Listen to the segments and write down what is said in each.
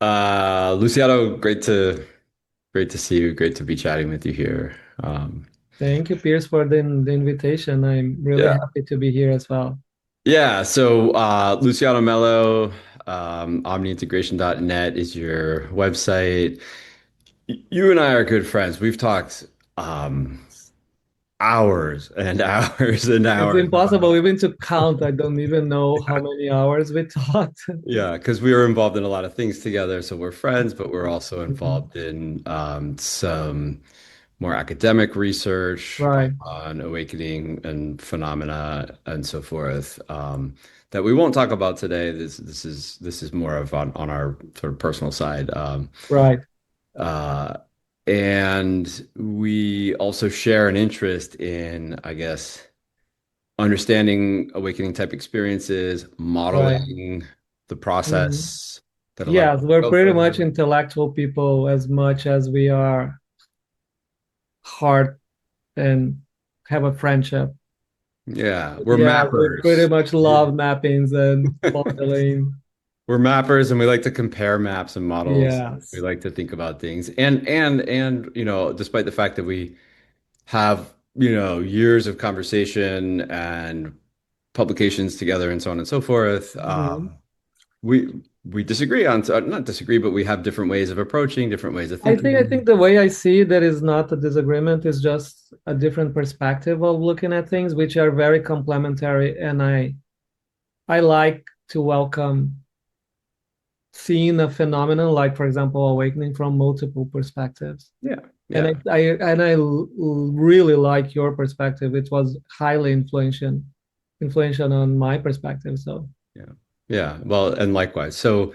Luciano, great to see you. Great to be chatting with you here. Thank you, Pierce, for the invitation. I'm really Yeah. happy to be here as well. Yeah. So Luciano Melo, Omni-Integration.net is your website. You and I are good friends. We've talked um, hours and hours and It's hours about impossible even to count. I don't even know how many hours we talked. yeah, because we were involved in a lot of things together. So we're friends, but we're also Mhm. involved in some more academic research Right. on awakening and phenomena and so forth. That we won't talk about today. This is more of on our sort of personal side. Right. Uh, and we also share an interest in, I guess, understanding awakening type experiences, Right. modeling the Mhm. process that a lot of Yes, people we're go pretty much through. intellectual people as much as we are heart and have a friendship. Yeah, we're Yeah, we pretty mappers. much love mappings and modeling. We're mappers and we like to compare maps and models. We Yes. like to think about things. And despite the fact that we have, years of conversation and publications together and so on and so forth, Mhm. we disagree on, not disagree, but we have different ways of approaching, different ways of I think thinking. the way I see that is not a disagreement, is just a different perspective of looking at things, which are very complementary. And I like to welcome seeing a phenomenon like, for example, awakening from multiple perspectives. Yeah. And Yeah. really like your perspective. It was highly influential on my perspective. So Yeah. Yeah. Well, and likewise. So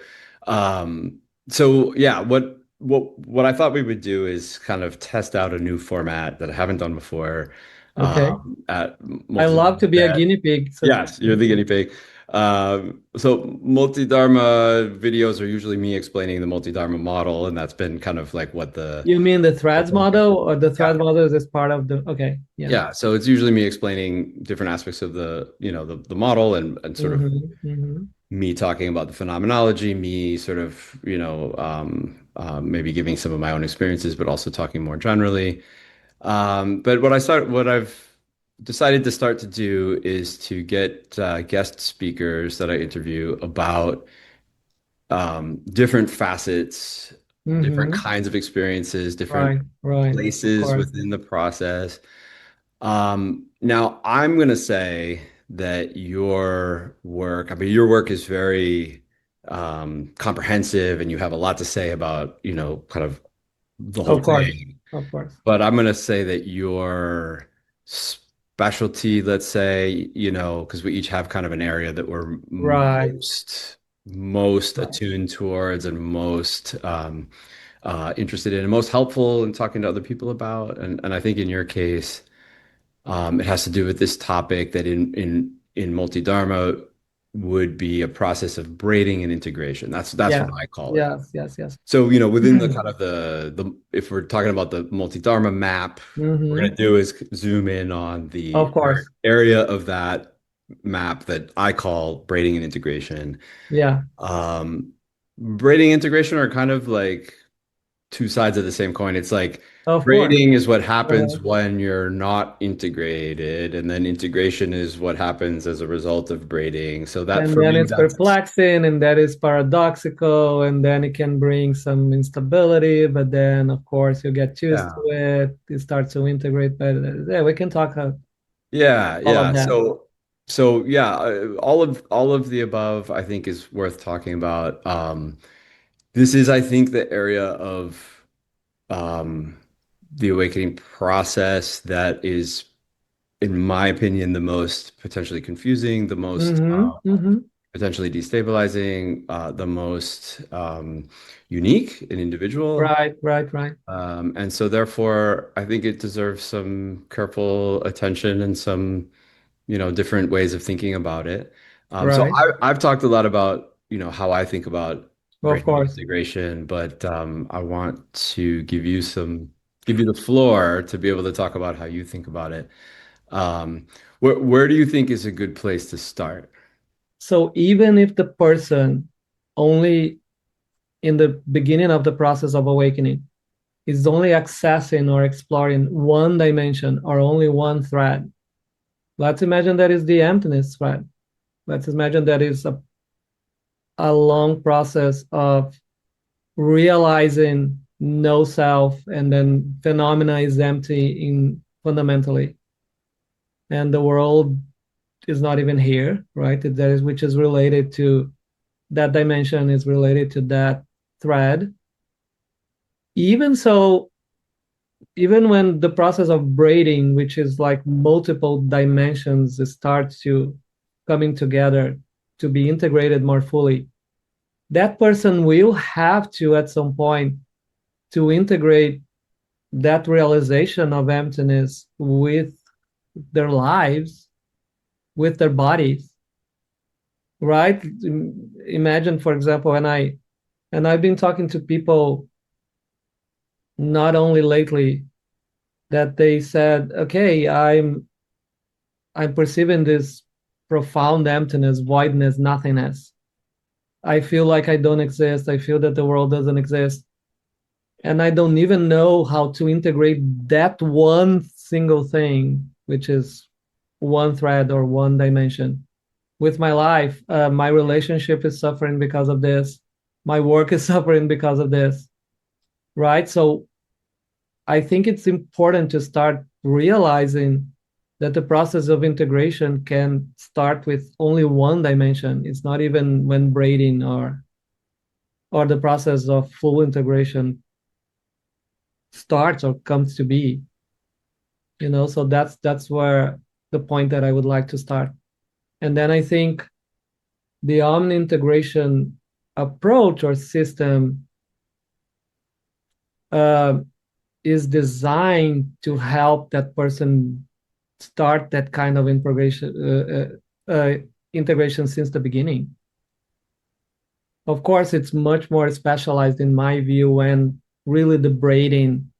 yeah, what I thought we would do is kind of test out a new format that I haven't done before okay. at I love to be a Multidharma. guinea pig. So Yes, you're the guinea pig. So Multidharma videos are usually me explaining the Multidharma model, and that's been kind of like what the you mean the threads model, or the yeah. thread model is part of the okay, yeah. Yeah, so it's usually me explaining different aspects of the model and sort of Hmm. Hmm. me talking about the phenomenology, me sort of, maybe giving some of my own experiences, but also talking more generally. But what I've decided to start to do is to get guest speakers that I interview about different facets, different Hmm. kinds of experiences, different Right, right. Of places course. within the process. Now I'm going to say that your work is very comprehensive and you have a lot to say about, kind of the whole Of course. thing. Of course. But I'm going to say that your specialty, let's say, because we each have kind of an area that we're Right, most right. attuned towards and most interested in and most helpful in talking to other people about. And I think in your case, it has to do with this topic that in multi-dharma would be a process of braiding and integration. That's what Yeah. I call it. Yes, yes, yes. So, within the kind of the if we're talking about the multi-dharma map, what we're Hmm. gonna do is zoom in on Of the course. area of that map that I call braiding and integration. Yeah. Um, Braiding and integration are kind of like two sides of the same coin. It's like Of course. braiding is what happens Uh, when you're not integrated, and then integration is what happens as a result of braiding. So that and for then me, it's that's perplexing, and that is paradoxical, and then it can bring some instability, but then of course you get used to yeah. it, you start to integrate better. Yeah, we can talk Yeah, all of yeah. that. So yeah, all of the above I think is worth talking about. This is, I think, the area of um, the awakening process that is, in my opinion, the most potentially confusing, the most Hmm. Hmm. potentially destabilizing, the most unique and individual. Right, right, right, And so, therefore, I think it deserves some careful attention and some, different ways of thinking about it. So right. I've talked a lot about, how I think about Of brain course. integration, but I want to give you the floor to be able to talk about how you think about it. Where do you think is a good place to start? So even if the person only in the beginning of the process of awakening is only accessing or exploring one dimension or only one thread. Let's imagine that is the emptiness thread. Let's imagine that is a long process of realizing no self and then phenomena is empty in fundamentally. And the world is not even here, right? That is which is related to that dimension is related to that thread. Even so, even when the process of braiding, which is like multiple dimensions, starts to coming together to be integrated more fully, that person will have to at some point to integrate that realization of emptiness with their lives, with their bodies, right? Imagine, for example, and I've been talking to people not only lately that they said, okay, I'm perceiving this profound emptiness, voidness, nothingness. I feel like I don't exist. I feel that the world doesn't exist. And I don't even know how to integrate that one single thing, which is one thread or one dimension, with my life. My relationship is suffering because of this. My work is suffering because of this, right? So I think it's important to start realizing that the process of integration can start with only one dimension. It's not even when braiding or the process of full integration starts or comes to be. So that's where the point that I would like to start. And then I think the omni integration approach or system uh, is designed to help that person start that kind of integration since the beginning. Of course, it's much more specialized in my view when really the braiding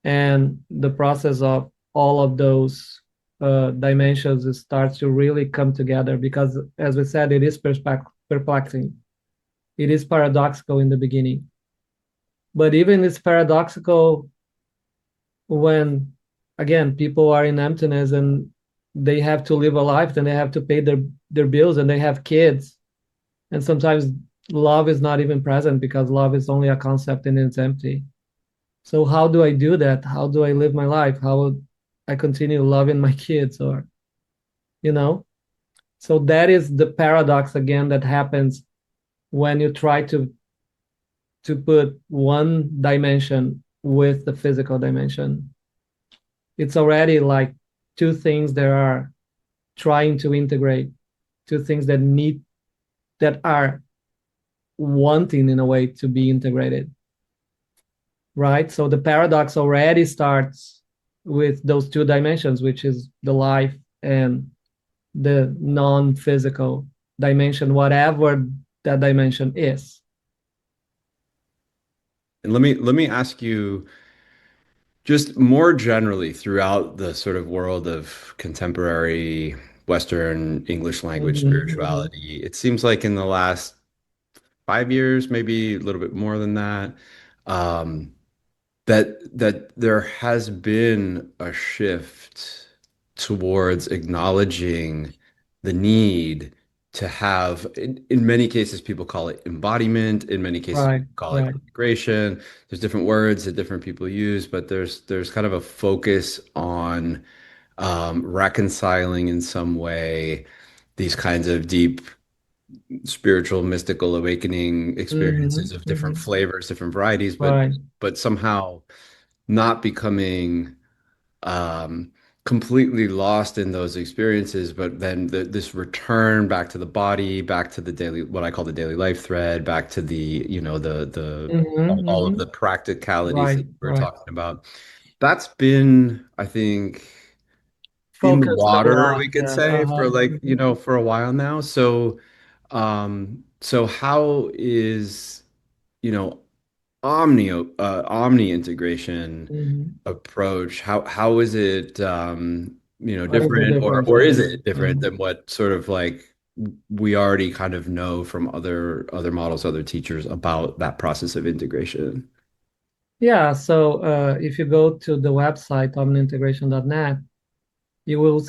and the process of all of those dimensions starts to really come together because, as we said, it is perplexing. It is paradoxical in the beginning. But even it's paradoxical when, again, people are in emptiness and they have to live a life, then they have to pay their bills and they have kids. And sometimes love is not even present because love is only a concept and it's empty. So how do I do that? How do I live my life? How would I continue loving my kids or, you know? So that is the paradox again that happens when you try to put one dimension with the physical dimension. It's already like two things that are trying to integrate, two things that are wanting in a way to be integrated, right? So the paradox already starts with those two dimensions, which is the life and the non-physical dimension, whatever that dimension is. And let me ask you just more generally throughout the sort of world of contemporary Western English language Mm-hmm, mm-hmm. spirituality, it seems like in the last 5 years, maybe a little bit more than that, um, that there has been a shift towards acknowledging the need to have, in many cases, people call it embodiment. In many cases, Right, people call it right. integration. There's different words that different people use, but there's kind of a focus on reconciling in some way these kinds of deep spiritual, mystical awakening Mm-hmm, experiences of different mm-hmm. flavors, different varieties, Right. but somehow not becoming um, completely lost in those experiences, but then this return back to the body, back to the daily, what I call the daily life thread, back to the, the Mm-hmm, all of mm-hmm. the practicalities Right, that we're right. talking about. That's been, I think, in the Focused a water, lot. we could Yeah. say, Uh-huh. for like, Mm-hmm. for a while now. So how is, you know, Omni integration Mm-hmm. approach, how is it What is the different, or difference? or is Yeah. it different Mm-hmm. than what sort of like we already kind of know from other models, other teachers about that process of integration. Yeah, so if you go to the website omniintegration.net, you will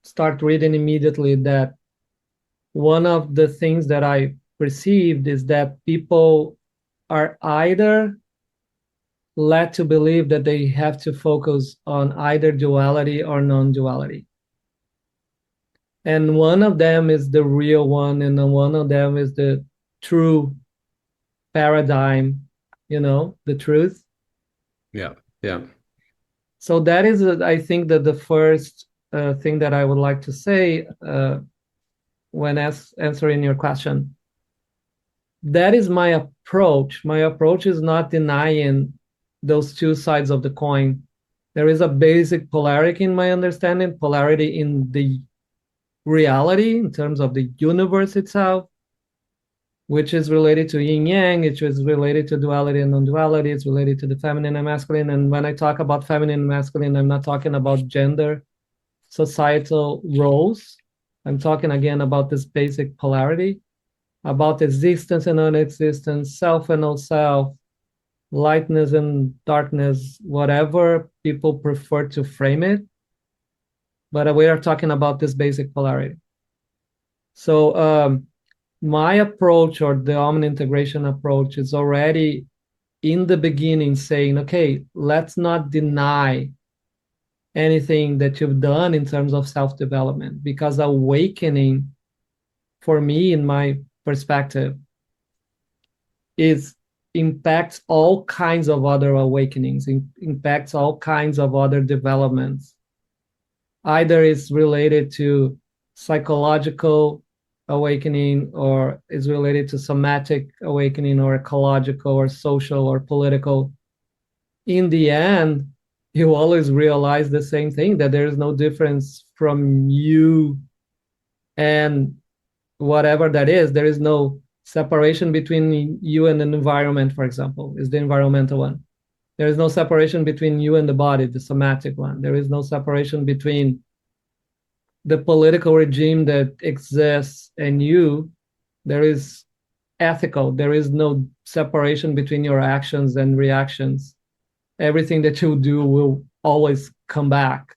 start reading immediately that one of the things that I perceived is that people are either led to believe that they have to focus on either duality or non-duality. And one of them is the real one, and one of them is the true paradigm, the truth. Yeah. Yeah. So that is, I think, that the first thing that I would like to say when answering your question. That is my approach. My approach is not denying those two sides of the coin. There is a basic polarity in my understanding, polarity in the reality in terms of the universe itself, which is related to yin yang, which is related to duality and non-duality, it's related to the feminine and masculine. And when I talk about feminine and masculine, I'm not talking about gender, societal roles. I'm talking again about this basic polarity, about existence and non-existence, self and non-self, lightness and darkness, whatever people prefer to frame it. But we are talking about this basic polarity. So my approach, or the Omni-Integration approach, is already in the beginning saying, okay, let's not deny anything that you've done in terms of self-development, because awakening, for me, in my perspective, is impacts all kinds of other awakenings, impacts all kinds of other developments. Either it's related to psychological awakening, or is related to somatic awakening, or ecological, or social, or political. In the end, you always realize the same thing, that there is no difference from you and whatever that is. There is no separation between you and an environment, for example, is the environmental one. There is no separation between you and the body, the somatic one. There is no separation between the political regime that exists and you. There is ethical. There is no separation between your actions and reactions. Everything that you do will always come back,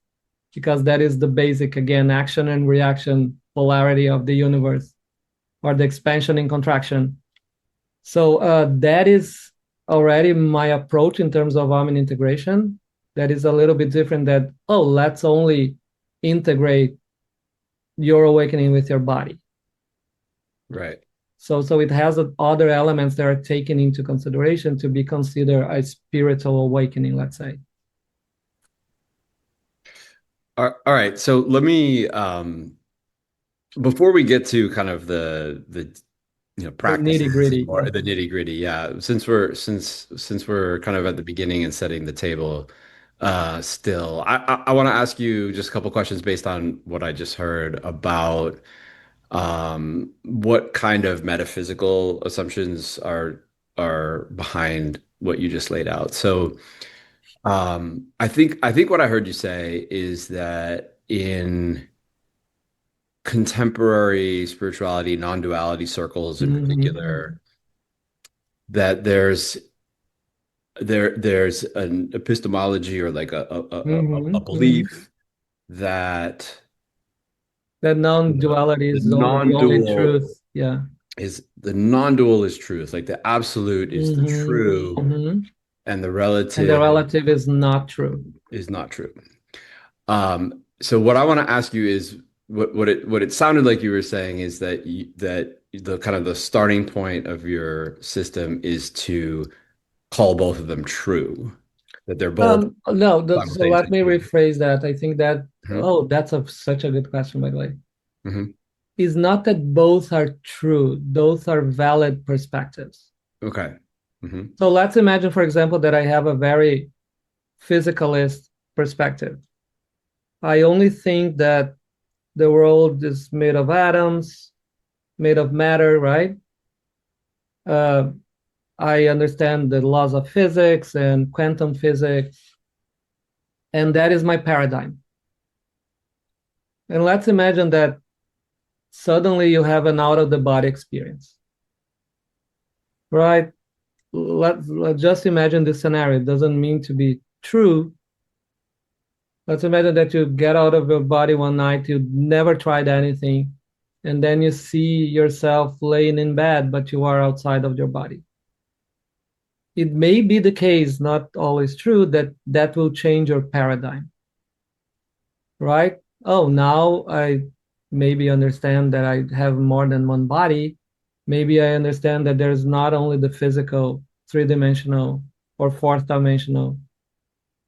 because that is the basic, again, action and reaction polarity of the universe, or the expansion and contraction. So that is already my approach in terms of Omni-Integration. That is a little bit different, that, oh, let's only integrate your awakening with your body. Right. So it has other elements that are taken into consideration to be considered a spiritual awakening, let's say. All right. So let me before we get to kind of the The nitty practices and gritty. more the nitty-gritty, yeah, since we're kind of at the beginning and setting the table, still, I want to ask you just a couple questions based on what I just heard about what kind of metaphysical assumptions are behind what you just laid out. So I think what I heard you say is that in contemporary spirituality, non-duality circles in Mm-hmm. particular, that there's an epistemology, or like a Mm-hmm. Mm-hmm. belief that That the, non-duality the is the only non-dual truth. Yeah. the non-dual is truth, like the absolute is the Mm-hmm. true, Mm-hmm. and the And the relative relative is not true. is not true. So what I want to ask you is what it sounded like you were saying is that that the kind of the starting point of your system is to call both of them true, that they're both No, so let simultaneously me true. rephrase that. I think that, Hmm. oh, that's such a good question, by the way. Hmm. Is not that both are true, those are valid perspectives. Okay. Hmm. So let's imagine, for example, that I have a very physicalist perspective. I only think that the world is made of atoms, made of matter, right? Uh, I understand the laws of physics and quantum physics, and that is my paradigm. And let's imagine that suddenly you have an out of the body experience, right? Let's just imagine this scenario. It doesn't mean to be true. Let's imagine that you get out of your body one night, you never tried anything, and then you see yourself laying in bed, but you are outside of your body. It may be the case, not always true, that that will change your paradigm, right? Oh, now I maybe understand that I have more than one body. Maybe I understand that there's not only the physical, three-dimensional or fourth dimensional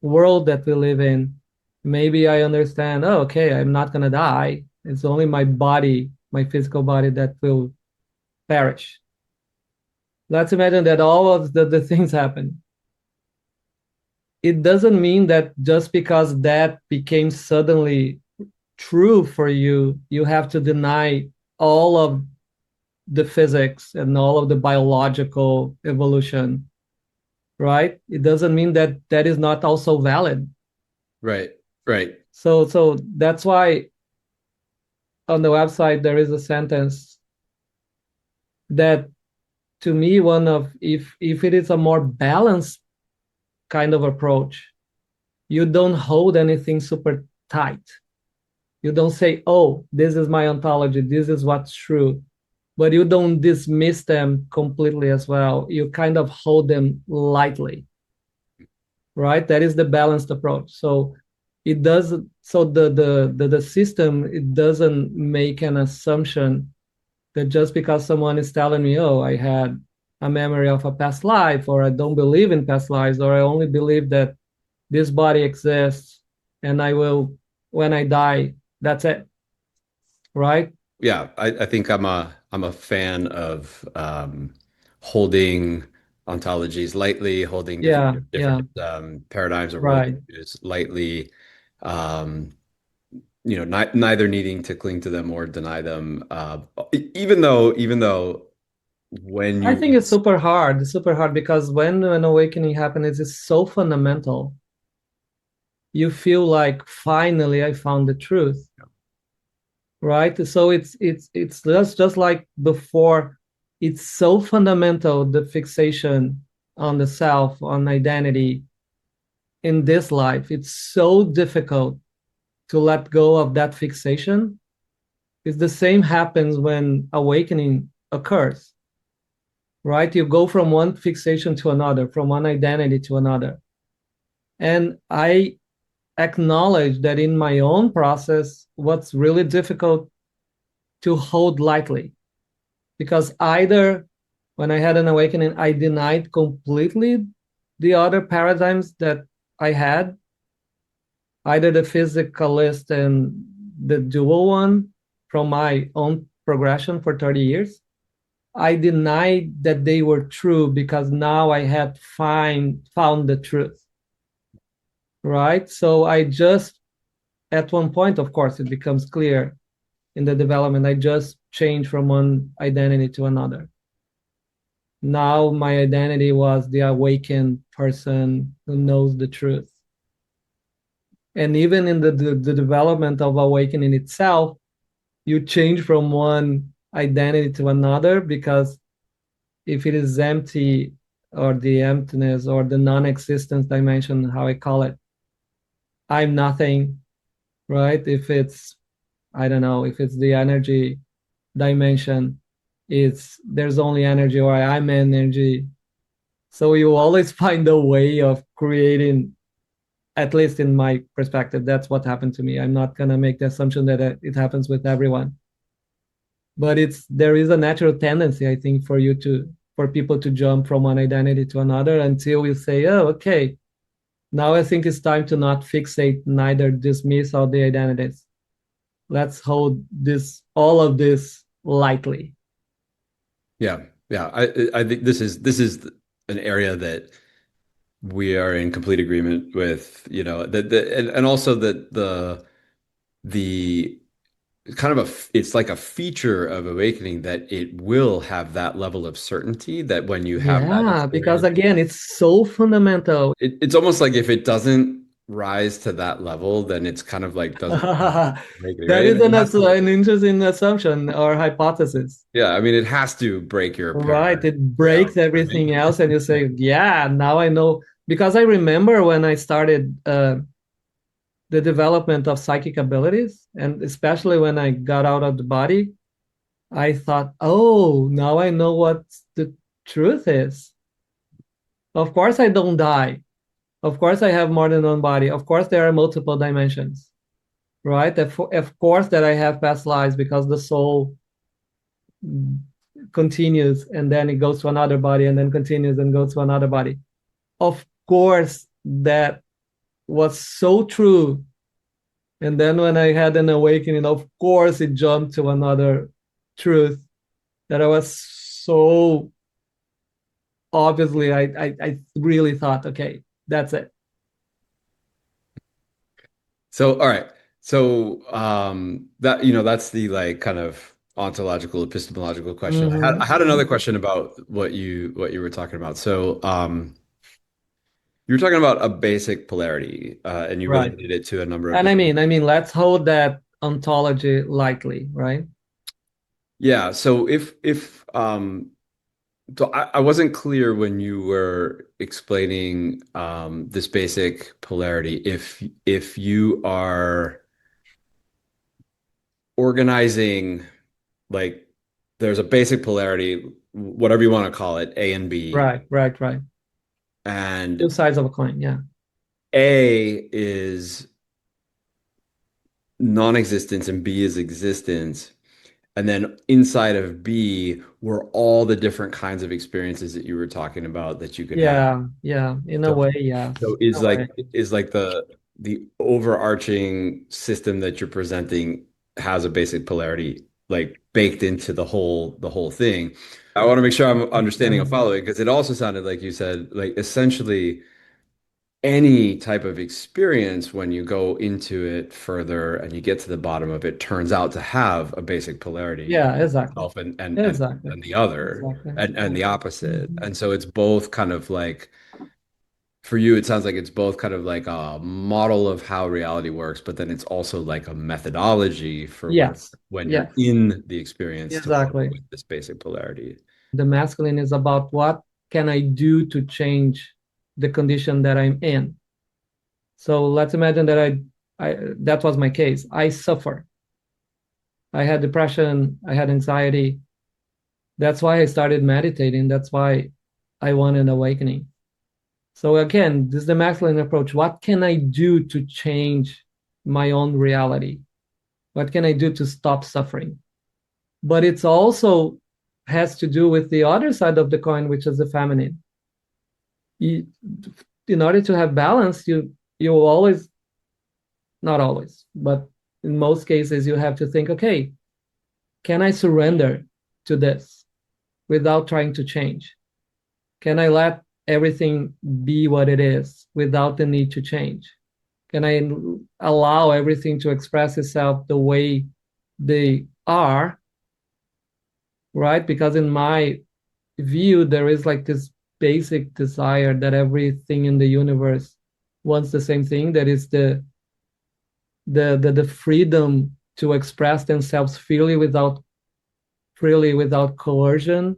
world that we live in. Maybe I understand, oh, okay, I'm not gonna die. It's only my body, my physical body that will perish. Let's imagine that all of the things happen. It doesn't mean that just because that became suddenly true for you, you have to deny all of the physics and all of the biological evolution, right? It doesn't mean that that is not also valid. Right, right, So that's why on the website there is a sentence that to me one of if it is a more balanced kind of approach, you don't hold anything super tight. You don't say, oh, this is my ontology, this is what's true, but you don't dismiss them completely as well. You kind of hold them lightly, right? That is the balanced approach. So it does so the system, it doesn't make an assumption that just because someone is telling me, oh, I had a memory of a past life, or I don't believe in past lives, or I only believe that this body exists and I will, when I die, that's it, right? yeah. I think I'm a fan of holding ontologies lightly, holding Yeah, different yeah, paradigms or right. worldviews lightly. Um, neither needing to cling to them or deny them. Even though when I you think it's super hard because when an awakening happens, it's so fundamental. You feel like finally I found the truth, right? So it's just like before. It's so fundamental, the fixation on the self, on identity in this life. It's so difficult to let go of that fixation. It's the same happens when awakening occurs, right? You go from one fixation to another, from one identity to another. And I acknowledge that in my own process, what's really difficult to hold lightly, because either when I had an awakening, I denied completely the other paradigms that I had, either the physicalist and the dual one from my own progression for 30 years. I denied that they were true because now I had found the truth, right? So I just, at one point, of course, it becomes clear in the development, I just changed from one identity to another. Now my identity was the awakened person who knows the truth. And even in the development of awakening itself, you change from one identity to another because if it is empty or the emptiness or the non-existence dimension, how I call it, I'm nothing, right? If it's, I don't know, if it's the energy dimension, it's there's only energy or I'm energy. So you always find a way of creating, at least in my perspective, that's what happened to me. I'm not gonna make the assumption that it happens with everyone, but it's there is a natural tendency, I think, for people to jump from one identity to another until you say, oh, okay, now I think it's time to not fixate, neither dismiss all the identities. Let's hold this all of this lightly. Yeah, yeah. I think this is an area that we are in complete agreement with, and also that the kind of it's like a feature of awakening that it will have that level of certainty that when you have that Yeah, because experience, again, it's so fundamental. it's almost like if it doesn't. rise to that level, then it's kind of like doesn't break it, That right? is It has to, an interesting assumption or hypothesis. yeah, I mean, it has to break your Right. paradigm It breaks reality, right? everything else, and you say, yeah, now I know. Because I remember when I started the development of psychic abilities, and especially when I got out of the body, I thought, oh, now I know what the truth is. Of course, I don't die. Of course, I have more than one body. Of course, there are multiple dimensions, right? Of course, that I have past lives because the soul continues and then it goes to another body and then continues and goes to another body. Of course, that was so true. And then when I had an awakening, of course, it jumped to another truth that I was so obviously, I really thought, okay, that's it. So, all right. So, that, that's the like kind of ontological, epistemological question. I had another Mhm. question about what you were talking about. So, you were talking about a basic polarity, and you Right. related it to a number of And different. let's hold that ontology lightly, right? Yeah. So so I wasn't clear when you were explaining this basic polarity. If you are organizing, like, there's a basic polarity, whatever you want to call it, A and B, Right, right, right. and Two sides of a coin, yeah. A is non-existence and B is existence. And then inside of B were all the different kinds of experiences that you were talking about that you could have. Yeah, yeah. In a So, way, yes. so In a way. is like the overarching system that you're presenting has a basic polarity like baked into the whole thing. I want to make sure I'm understanding and Um, following because it also sounded like you said like essentially any type of experience when you go into it further and you get to the bottom of it turns out to have a basic polarity yeah, exactly. itself Exactly. and the other Exactly. and the opposite. Mhm. And so it's both kind of like for you, it sounds like it's both kind of like a model of how reality works, but then it's also like a methodology for Yes. when you're Yes. in the experience to work Exactly. with this basic polarity. The masculine is about what can I do to change the condition that I'm in. So let's imagine that I that was my case. I suffer. I had depression. I had anxiety. That's why I started meditating. That's why I want an awakening. So again, this is the masculine approach. What can I do to change my own reality? What can I do to stop suffering? But it's also has to do with the other side of the coin, which is the feminine. You, in order to have balance, you always, not always, but in most cases, you have to think, okay, can I surrender to this without trying to change? Can I let everything be what it is without the need to change? Can I allow everything to express itself the way they are, right? Because in my view, there is like this basic desire that everything in the universe wants the same thing. That is the freedom to express themselves freely without coercion.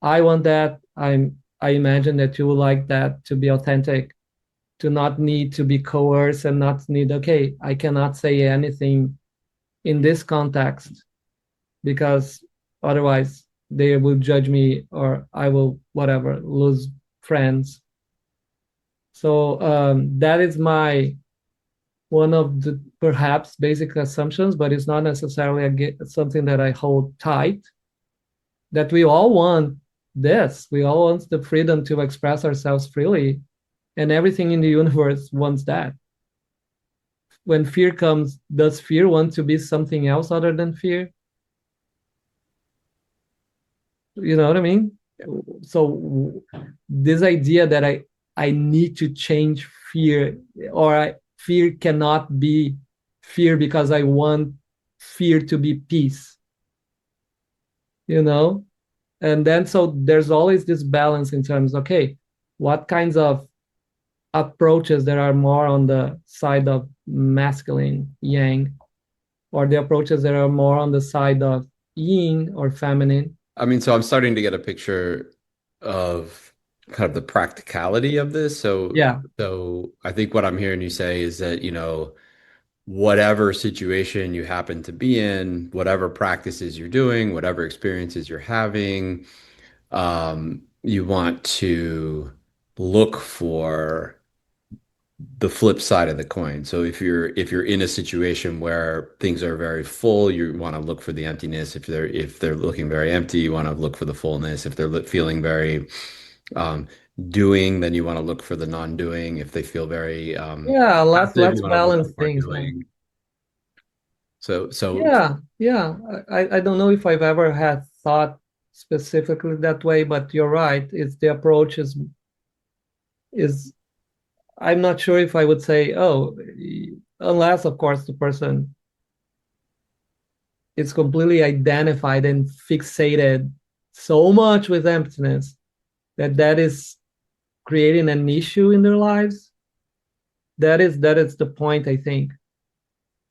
I want that. I imagine that you would like that to be authentic, to not need to be coerced and not need, okay, I cannot say anything in this context because otherwise they will judge me or I will, whatever, lose friends. So that is my one of the perhaps basic assumptions, but it's not necessarily something that I hold tight. That we all want this. We all want the freedom to express ourselves freely, and everything in the universe wants that. When fear comes, does fear want to be something else other than fear? You know what I mean? So this idea that I need to change fear or fear cannot be fear because I want fear to be peace, you know? And then so there's always this balance in terms, okay, what kinds of approaches that are more on the side of masculine, yang, or the approaches that are more on the side of yin or feminine. I mean, so I'm starting to get a picture of kind of the practicality of this. Yeah. So I think what I'm hearing you say is that, whatever situation you happen to be in, whatever practices you're doing, whatever experiences you're having, you want to look for the flip side of the coin. So if you're in a situation where things are very full, you want to look for the emptiness. If they're looking very empty, you want to look for the fullness. If they're feeling very um, doing, then you want to look for the non-doing. If they feel very Yeah, passive, let's you want to look balance for things, man. doing. So Yeah, yeah. I don't know if I've ever had thought specifically that way, but you're right. It's the approach is I'm not sure if I would say, oh, unless of course the person is completely identified and fixated so much with emptiness that that is creating an issue in their lives. That is the point, I think.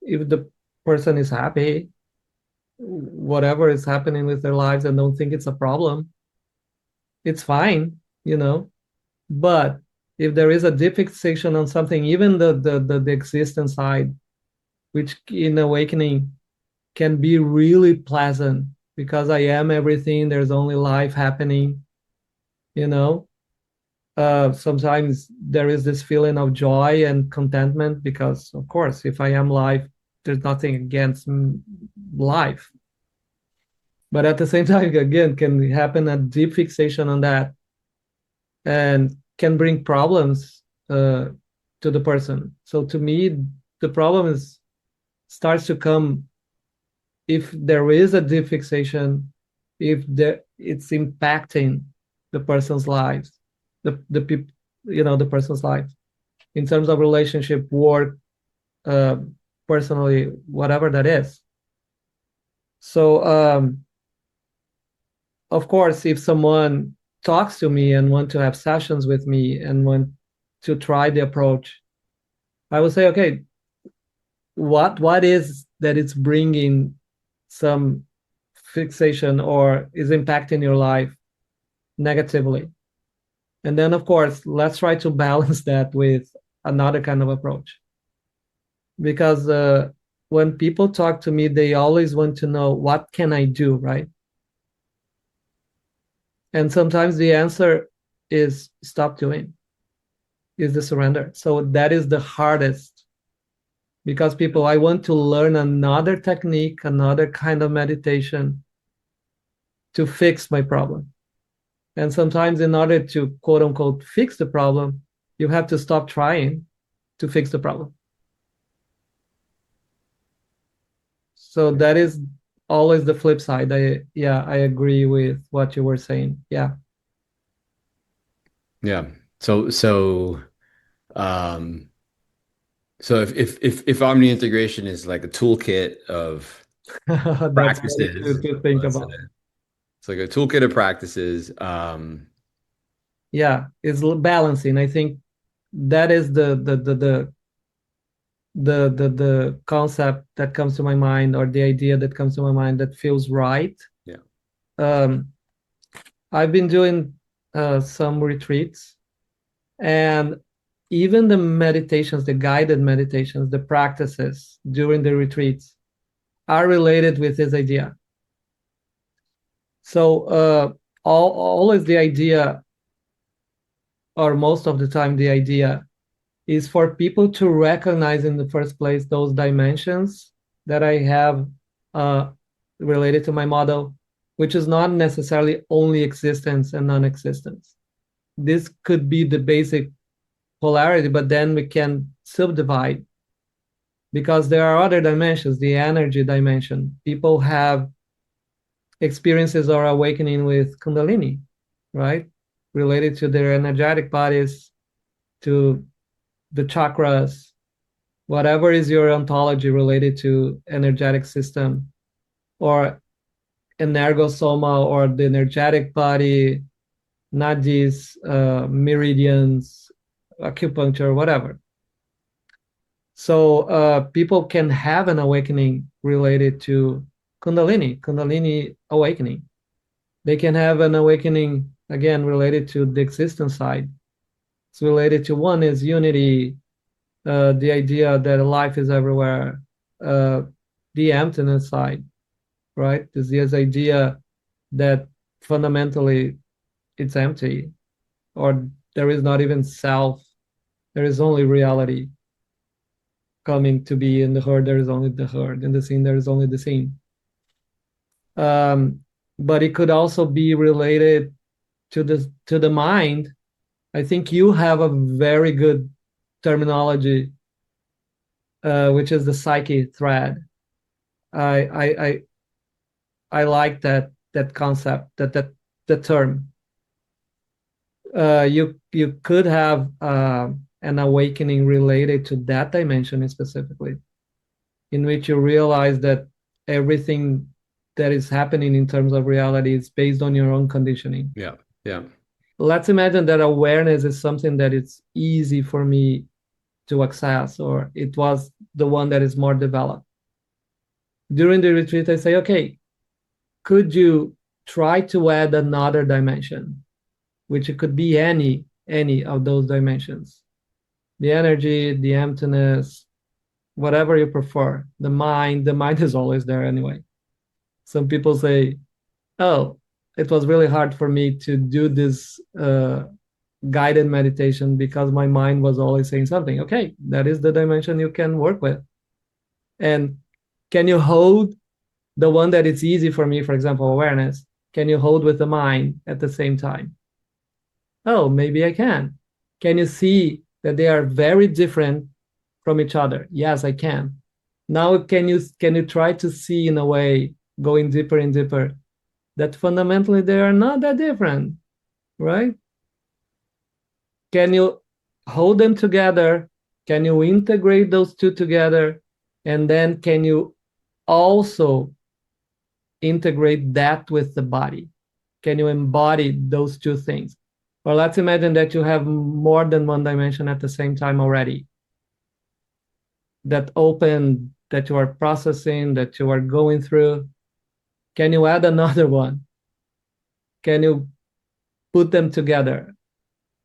If the person is happy, whatever is happening with their lives and don't think it's a problem, it's fine, you know. But if there is a deep fixation on something, even the existence side, which in awakening can be really pleasant because I am everything, there's only life happening, you know. Sometimes there is this feeling of joy and contentment because, of course, if I am life, there's nothing against life. But at the same time, again, can happen a deep fixation on that and can bring problems to the person. So to me, the problem is starts to come if there is a deep fixation, if it's impacting the person's lives, the people, the person's life in terms of relationship, work, uh, personally, whatever that is. So of course, if someone talks to me and want to have sessions with me and want to try the approach, I would say, okay, what is that it's bringing some fixation or is impacting your life negatively? And then, of course, let's try to balance that with another kind of approach. Because when people talk to me, they always want to know, what can I do, right? And sometimes the answer is stop doing, is the surrender. So that is the hardest because people, I want to learn another technique, another kind of meditation to fix my problem. And sometimes, in order to quote unquote fix the problem, you have to stop trying to fix the problem. So that is always the flip side. I agree with what you were saying. Yeah. yeah. So um so if Omni-Integration is like a toolkit of That's funny practices, to think let's say. about. It's like a toolkit of practices. Yeah, it's balancing. I think that is the concept that comes to my mind, or the idea that comes to my mind that feels right. Yeah. Um, I've been doing some retreats, and even the meditations, the guided meditations, the practices during the retreats are related with this idea. So always the idea, or most of the time, the idea is for people to recognize in the first place those dimensions that I have uh, related to my model, which is not necessarily only existence and non-existence. This could be the basic polarity, but then we can subdivide because there are other dimensions, the energy dimension. People have experiences or awakening with Kundalini, right? Related to their energetic bodies, to the chakras, whatever is your ontology related to energetic system, or energosoma, or the energetic body, nadis, meridians, acupuncture, whatever. So people can have an awakening related to Kundalini awakening. They can have an awakening again related to the existence side. It's related to one is unity, the idea that life is everywhere, uh, the emptiness side, right? There's this idea that fundamentally it's empty, or there is not even self, there is only reality coming to be. In the herd, there is only the herd. In the scene, there is only the scene. Um, but it could also be related to the mind. I think you have a very good terminology, which is the psyche thread. I I I, I like that concept, the term. You could have an awakening related to that dimension specifically, in which you realize that everything that is happening in terms of reality is based on your own conditioning. Yeah. Yeah. Let's imagine that awareness is something that it's easy for me to access, or it was the one that is more developed. During the retreat, I say, okay, could you try to add another dimension, which it could be any of those dimensions? The energy, the emptiness, whatever you prefer. The mind is always there anyway. Some people say, oh, it was really hard for me to do this guided meditation because my mind was always saying something. Okay, that is the dimension you can work with. And can you hold the one that it's easy for me, for example, awareness? Can you hold with the mind at the same time? Oh, maybe I can. Can you see that they are very different from each other? Yes, I can. Now, can you try to see in a way, going deeper and deeper, that fundamentally they are not that different, right? Can you hold them together? Can you integrate those two together? And then can you also integrate that with the body? Can you embody those two things? Or let's imagine that you have more than one dimension at the same time already. That open, that you are processing, that you are going through. Can you add another one? Can you put them together?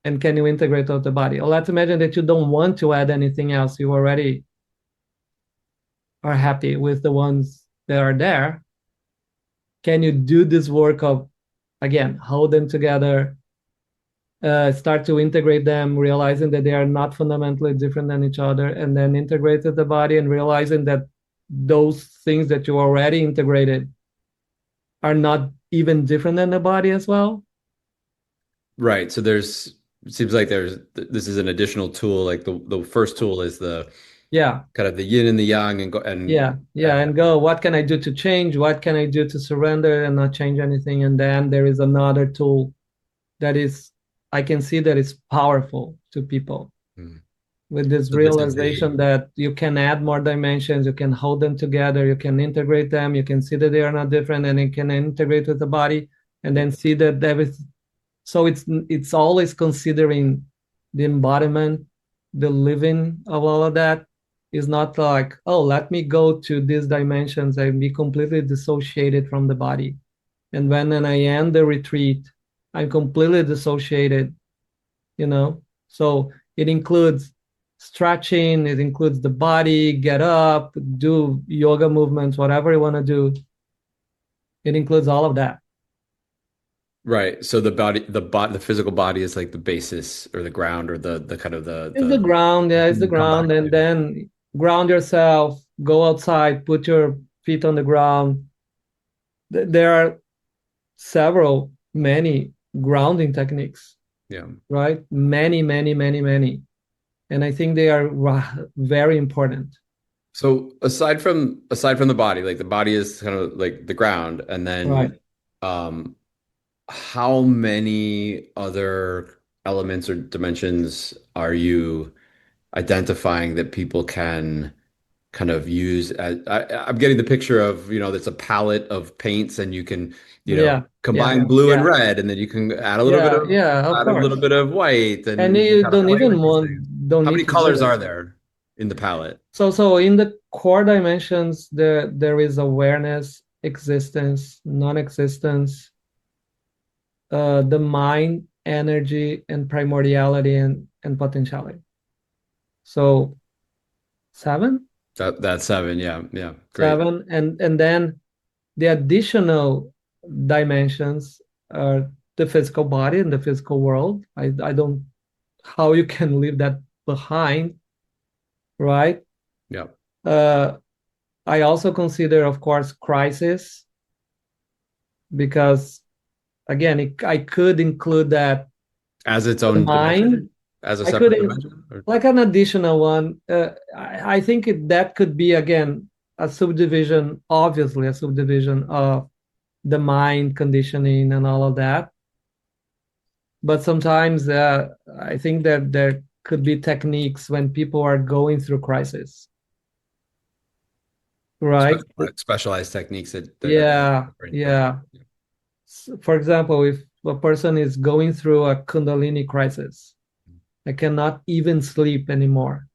And can you integrate with the body? Or let's imagine that you don't want to add anything else. You already are happy with the ones that are there. Can you do this work of, again, hold them together, start to integrate them, realizing that they are not fundamentally different than each other, and then integrate with the body and realizing that those things that you already integrated are not even different than the body as well? Right. So it seems like this is an additional tool. Like the first tool is the Yeah, kind of the yin and the yang and go yeah, and go, what can I do to change? What can I do to surrender and not change anything? And then there is another tool that is, I can see that it's powerful to people Mhm. with this So this is the realization that you can add more dimensions, you can hold them together, you can integrate them, you can see that they are not different, and you can integrate with the body, and then see that everything. So it's always considering the embodiment, the living of all of that. Is not like, oh, let me go to these dimensions and be completely dissociated from the body. And when I end the retreat, I'm completely dissociated, you know? So it includes stretching, it includes the body, get up, do yoga movements, whatever you want to do. It includes all of that. right. So the physical body is like the basis or the ground or the kind of It's the ground, yeah, it's the you come back ground. And to. then ground yourself, go outside, put your feet on the ground. There are many grounding techniques, Yeah. right? Many, many, many, many. And I think they are very important. So aside from the body, like the body is kind of like the ground, and Right. then um how many other elements or dimensions are you identifying that people can kind of use as I'm getting the picture of, it's a palette of paints and you can, Yeah, yeah, combine blue and yeah, red and then you can yeah, yeah, of add a little course. bit of white and And you can you kind of don't play even with these want things. don't How need many to do colors that. are there in the palette? So in the core dimensions, there is awareness, existence, non-existence, the mind, energy, and primordiality and potentiality. So seven, That's seven. Yeah. Yeah. Great. seven, and then the additional dimensions are the physical body and the physical world. I don't how you can leave that behind, right? Yeah. Uh, I also consider, of course, crisis because again, I could include that As its the own dimension, mind. as a I could separate dimension? Or like an additional one. I think that could be again a subdivision, obviously a subdivision of the mind conditioning and all of that. But sometimes I think that there could be techniques when people are going through crisis, right? specialized techniques that are Yeah, different. yeah. For example, if a person is going through a Kundalini crisis, I cannot even sleep anymore.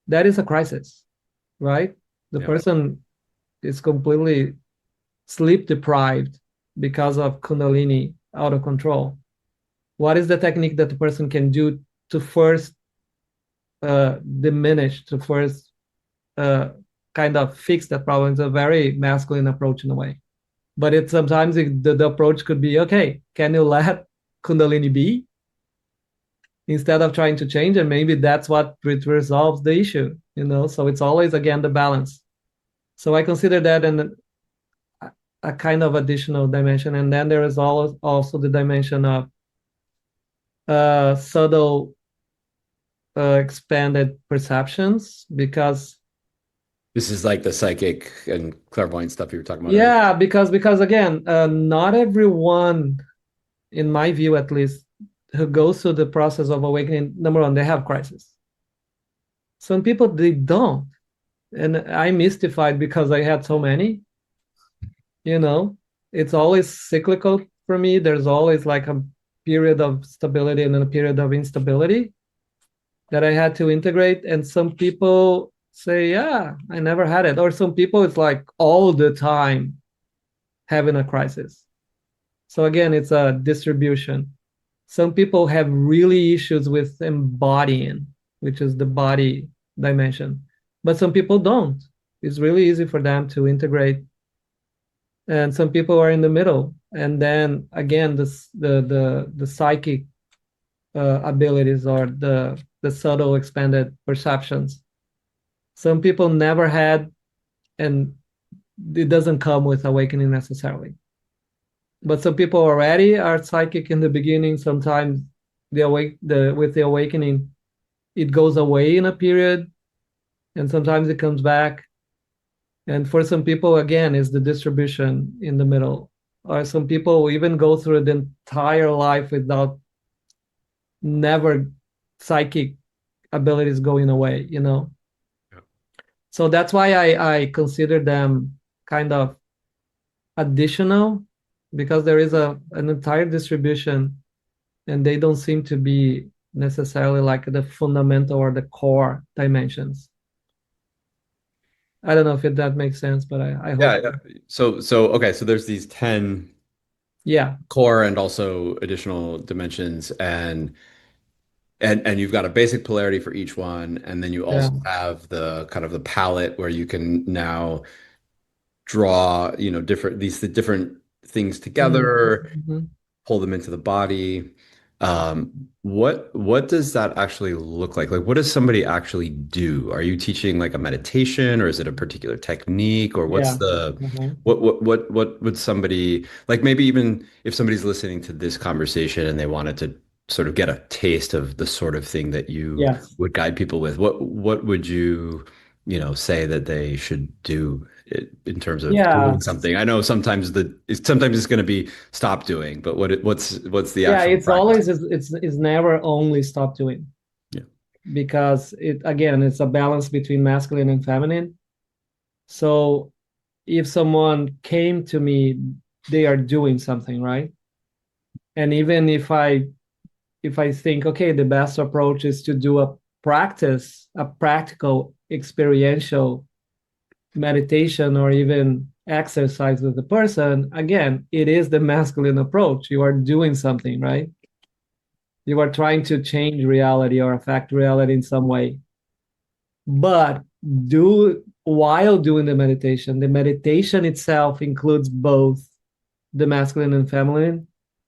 That is a crisis, right? The Yeah. person is completely sleep deprived because of Kundalini out of control. What is the technique that the person can do to first diminish, to first uh, kind of fix that problem? It's a very masculine approach in a way. But it sometimes the approach could be okay, can you let Kundalini be instead of trying to change? And maybe that's what resolves the issue. So it's always again the balance. So I consider that a kind of additional dimension. And then there is also the dimension of subtle expanded perceptions because This is like the psychic and clairvoyant stuff you were talking about earlier. yeah, because again, not everyone, in my view at least, who goes through the process of awakening, number one, they have crisis. Some people they don't. And I'm mystified because I had so many, you know. It's always cyclical for me. There's always like a period of stability and then a period of instability that I had to integrate. And some people say, yeah, I never had it. Or some people, it's like all the time having a crisis. So again, it's a distribution. Some people have really issues with embodying, which is the body dimension, but some people don't. It's really easy for them to integrate. And some people are in the middle. And then again, the psychic abilities or the subtle expanded perceptions. Some people never had, and it doesn't come with awakening necessarily. But some people already are psychic in the beginning. Sometimes with the awakening, it goes away in a period, and sometimes it comes back. And for some people, again, is the distribution in the middle. Or some people even go through the entire life without never psychic abilities going away. Yeah. So that's why I consider them kind of additional because there is an entire distribution and they don't seem to be necessarily like the fundamental or the core dimensions. I don't know if that makes sense, but I hope. Yeah, yeah. So okay, so there's these 10 Yeah, core and also additional dimensions and you've got a basic polarity for each one, and then you yeah. also have the kind of the palette where you can now draw, the different things together, Mhm. pull them into the body. What does that actually look like? Like, what does somebody actually do? Are you teaching like a meditation, or is it a particular technique, or what's Yeah. the Mhm. what would somebody like? Maybe even if somebody's listening to this conversation and they wanted to sort of get a taste of the sort of thing that you Yes. would guide people with, what would you, say that they should do in terms of Yeah. doing something? I know sometimes it's going to be stop doing, but what's the Yeah, actual it's practice? always it's never only stop doing Yeah. because it again it's a balance between masculine and feminine. So if someone came to me, they are doing something, right? And even if I think, okay, the best approach is to do a practical experiential meditation or even exercise with the person, again, it is the masculine approach. You are doing something, right? You are trying to change reality or affect reality in some way. But do while doing the meditation itself includes both the masculine and feminine,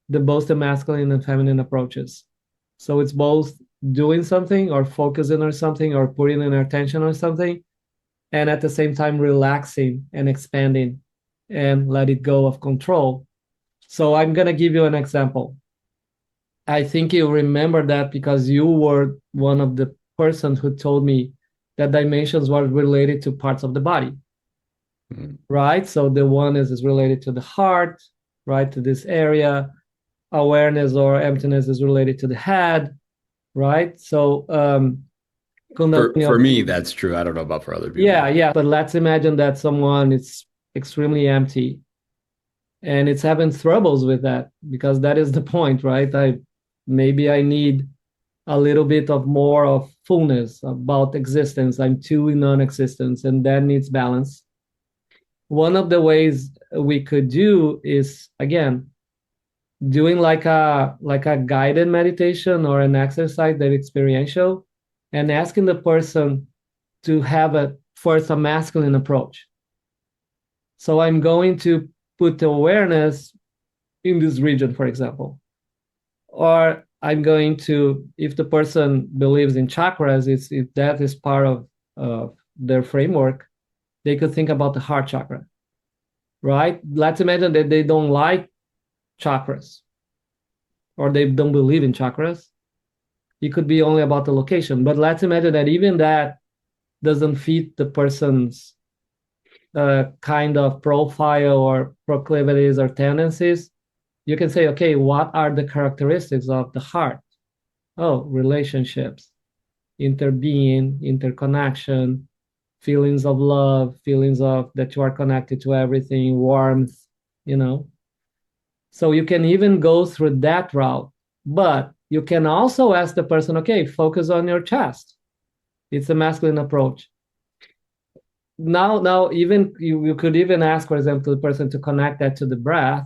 both the masculine and feminine approaches. So it's both doing something or focusing on something or putting in attention on something, and at the same time relaxing and expanding and let it go of control. So I'm gonna give you an example. I think you remember that because you were one of the persons who told me that dimensions were related to parts of the body, right? So the one is related to the heart, right, to this area. Awareness or emptiness is related to the head, right? So For me, that's true. I don't know about for other people. yeah. But let's imagine that someone is extremely empty and it's having troubles with that because that is the point, right? Maybe I need a little bit of more of fullness about existence. I'm too in non-existence, and that needs balance. One of the ways we could do is again doing like a guided meditation or an exercise that experiential, and asking the person to have a first a masculine approach. So I'm going to put the awareness in this region, for example. Or I'm going to, if the person believes in chakras, if that is part of their framework, they could think about the heart chakra, right? Let's imagine that they don't like chakras or they don't believe in chakras. It could be only about the location, but let's imagine that even that doesn't fit the person's kind of profile or proclivities or tendencies. You can say, okay, what are the characteristics of the heart? Oh, relationships, interbeing, interconnection, feelings of love, feelings of that you are connected to everything, warmth, you know. So you can even go through that route, but you can also ask the person, okay, focus on your chest. It's a masculine approach. Now even you could even ask, for example, the person to connect that to the breath.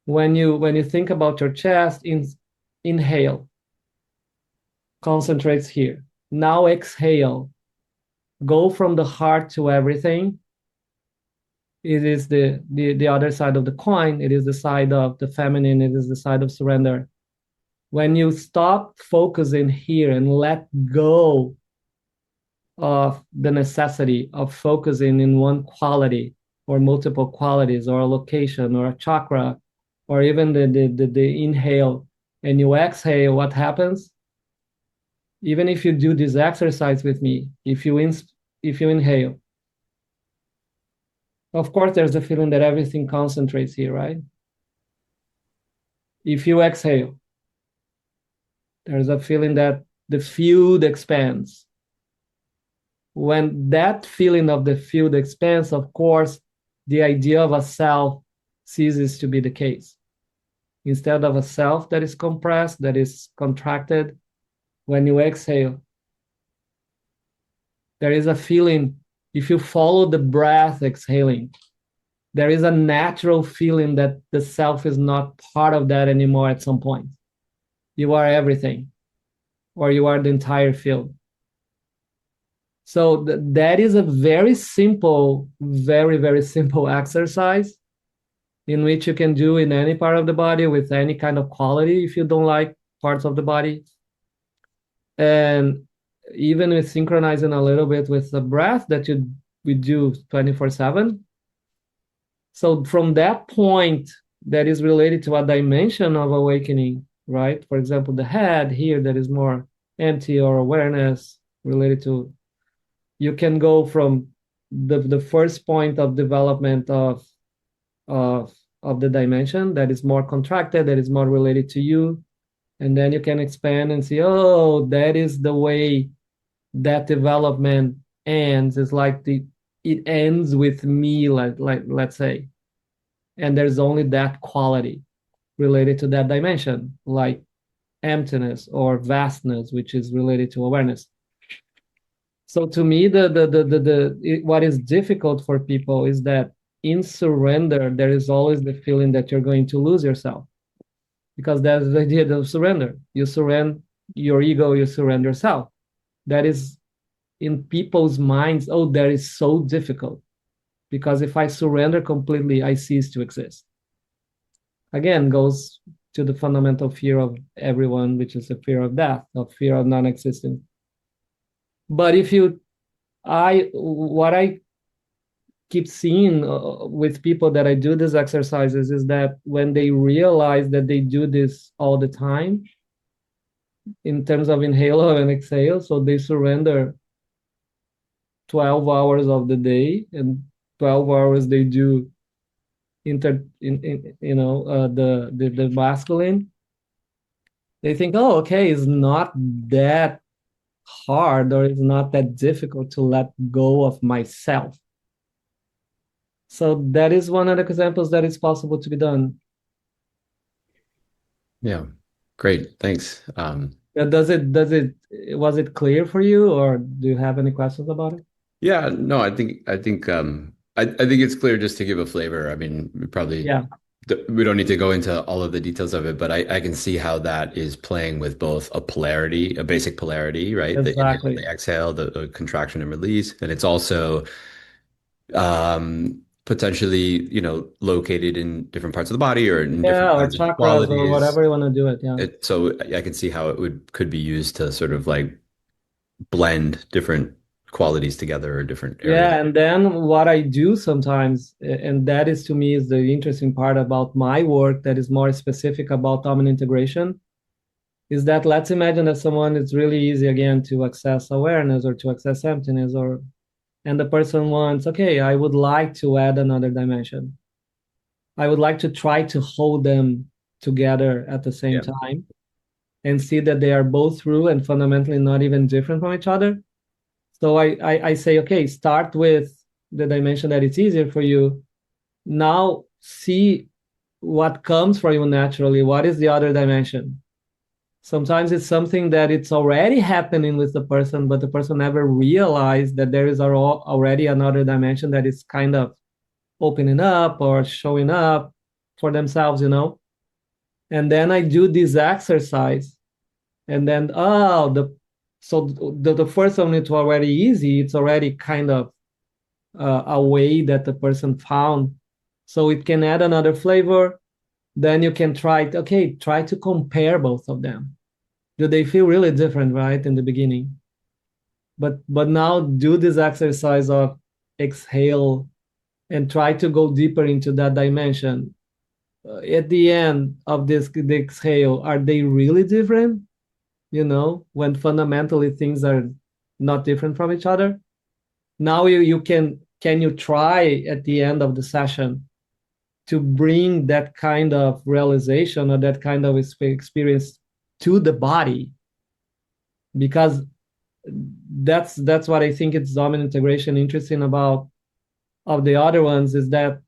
When you think about your chest, inhale, concentrates here. Now exhale, go from the heart to everything. It is the other side of the coin. It is the side of the feminine. It is the side of surrender. When you stop focusing here and let go of the necessity of focusing in one quality or multiple qualities or a location or a chakra or even the inhale and you exhale, what happens? Even if you do this exercise with me, if you inhale, of course, there's a feeling that everything concentrates here, right? If you exhale, there's a feeling that the field expands. When that feeling of the field expands, of course, the idea of a self ceases to be the case. Instead of a self that is compressed, that is contracted, when you exhale, there is a feeling, if you follow the breath exhaling, there is a natural feeling that the self is not part of that anymore at some point. You are everything, or you are the entire field. So that is a very simple, very, very simple exercise in which you can do in any part of the body with any kind of quality if you don't like parts of the body. And even with synchronizing a little bit with the breath that we do 24/7. So from that point that is related to a dimension of awakening, right? For example, the head here that is more empty or awareness related to, you can go from the first point of development of of the dimension that is more contracted, that is more related to you, and then you can expand and see, oh, that is the way that development ends. It's like it ends with me, like let's say, and there's only that quality related to that dimension, like emptiness or vastness, which is related to awareness. So to me, what is difficult for people is that in surrender, there is always the feeling that you're going to lose yourself, because that's the idea of surrender. You surrender your ego, you surrender yourself. That is in people's minds. Oh, that is so difficult, because if I surrender completely, I cease to exist. Again, goes to the fundamental fear of everyone, which is the fear of death, of fear of non-existence. But if you, what I keep seeing with people that I do these exercises is that when they realize that they do this all the time in terms of inhale and exhale, so they surrender 12 hours of the day, and 12 hours they do the masculine. They think, oh, okay, it's not that hard, or it's not that difficult to let go of myself. So that is one of the examples that is possible to be done. Yeah. Great. Thanks. Was it clear for you, or do you have any questions about it? Yeah, no, I think it's clear just to give a flavor. I mean, Yeah, we don't need to go into all of the details of it, but I can see how that is playing with both a polarity, a basic polarity, right? The inhale, exactly. the exhale, the contraction and release. And it's also potentially, located in different parts of the body or in different Yeah, or kinds of chakras or qualities. whatever you want to do it. Yeah. So I can see how it could be used to sort of like blend different qualities together or different areas. Yeah, and then what I do sometimes, and that is to me is the interesting part about my work that is more specific about Omni-Integration, is that let's imagine that someone is really easy again to access awareness or to access emptiness, or and the person wants, okay, I would like to add another dimension. I would like to try to hold them together at the same Yeah. time and see that they are both true and fundamentally not even different from each other. So I say, okay, start with the dimension that it's easier for you. Now see what comes for you naturally. What is the other dimension? Sometimes it's something that it's already happening with the person, but the person never realized that there is already another dimension that is kind of opening up or showing up for themselves. And then I do this exercise, and then the first one it's already easy. It's already kind of a way that the person found, so it can add another flavor. Then you can try to compare both of them. Do they feel really different, right, in the beginning? But now do this exercise of exhale and try to go deeper into that dimension. At the end of the exhale, are they really different? When fundamentally things are not different from each other. Now you can you try at the end of the session to bring that kind of realization or that kind of experience to the body, because that's what I think it's Omni-Integration interesting about of the other ones, is that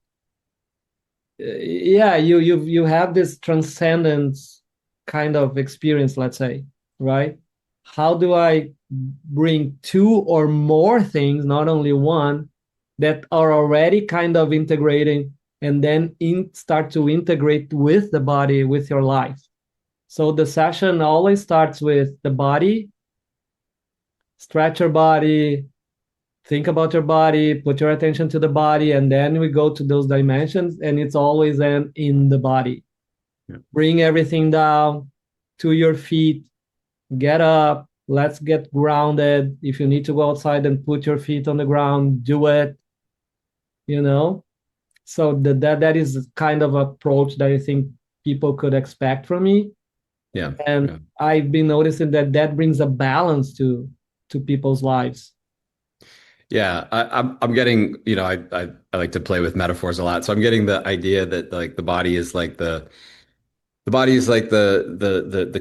yeah, you have this transcendence kind of experience, let's say, right? How do I bring two or more things, not only one, that are already kind of integrating, and then start to integrate with the body, with your life? So the session always starts with the body. Stretch your body, think about your body, put your attention to the body, and then we go to those dimensions, and it's always in the body. Yeah. Bring everything down to your feet, get up, let's get grounded. If you need to go outside and put your feet on the ground, do it, you know? So that is kind of approach that I think people could expect from me. Yeah. And Yeah. I've been noticing that brings a balance to people's lives. Yeah, I'm getting, I like to play with metaphors a lot. So I'm getting the idea that like the body is like the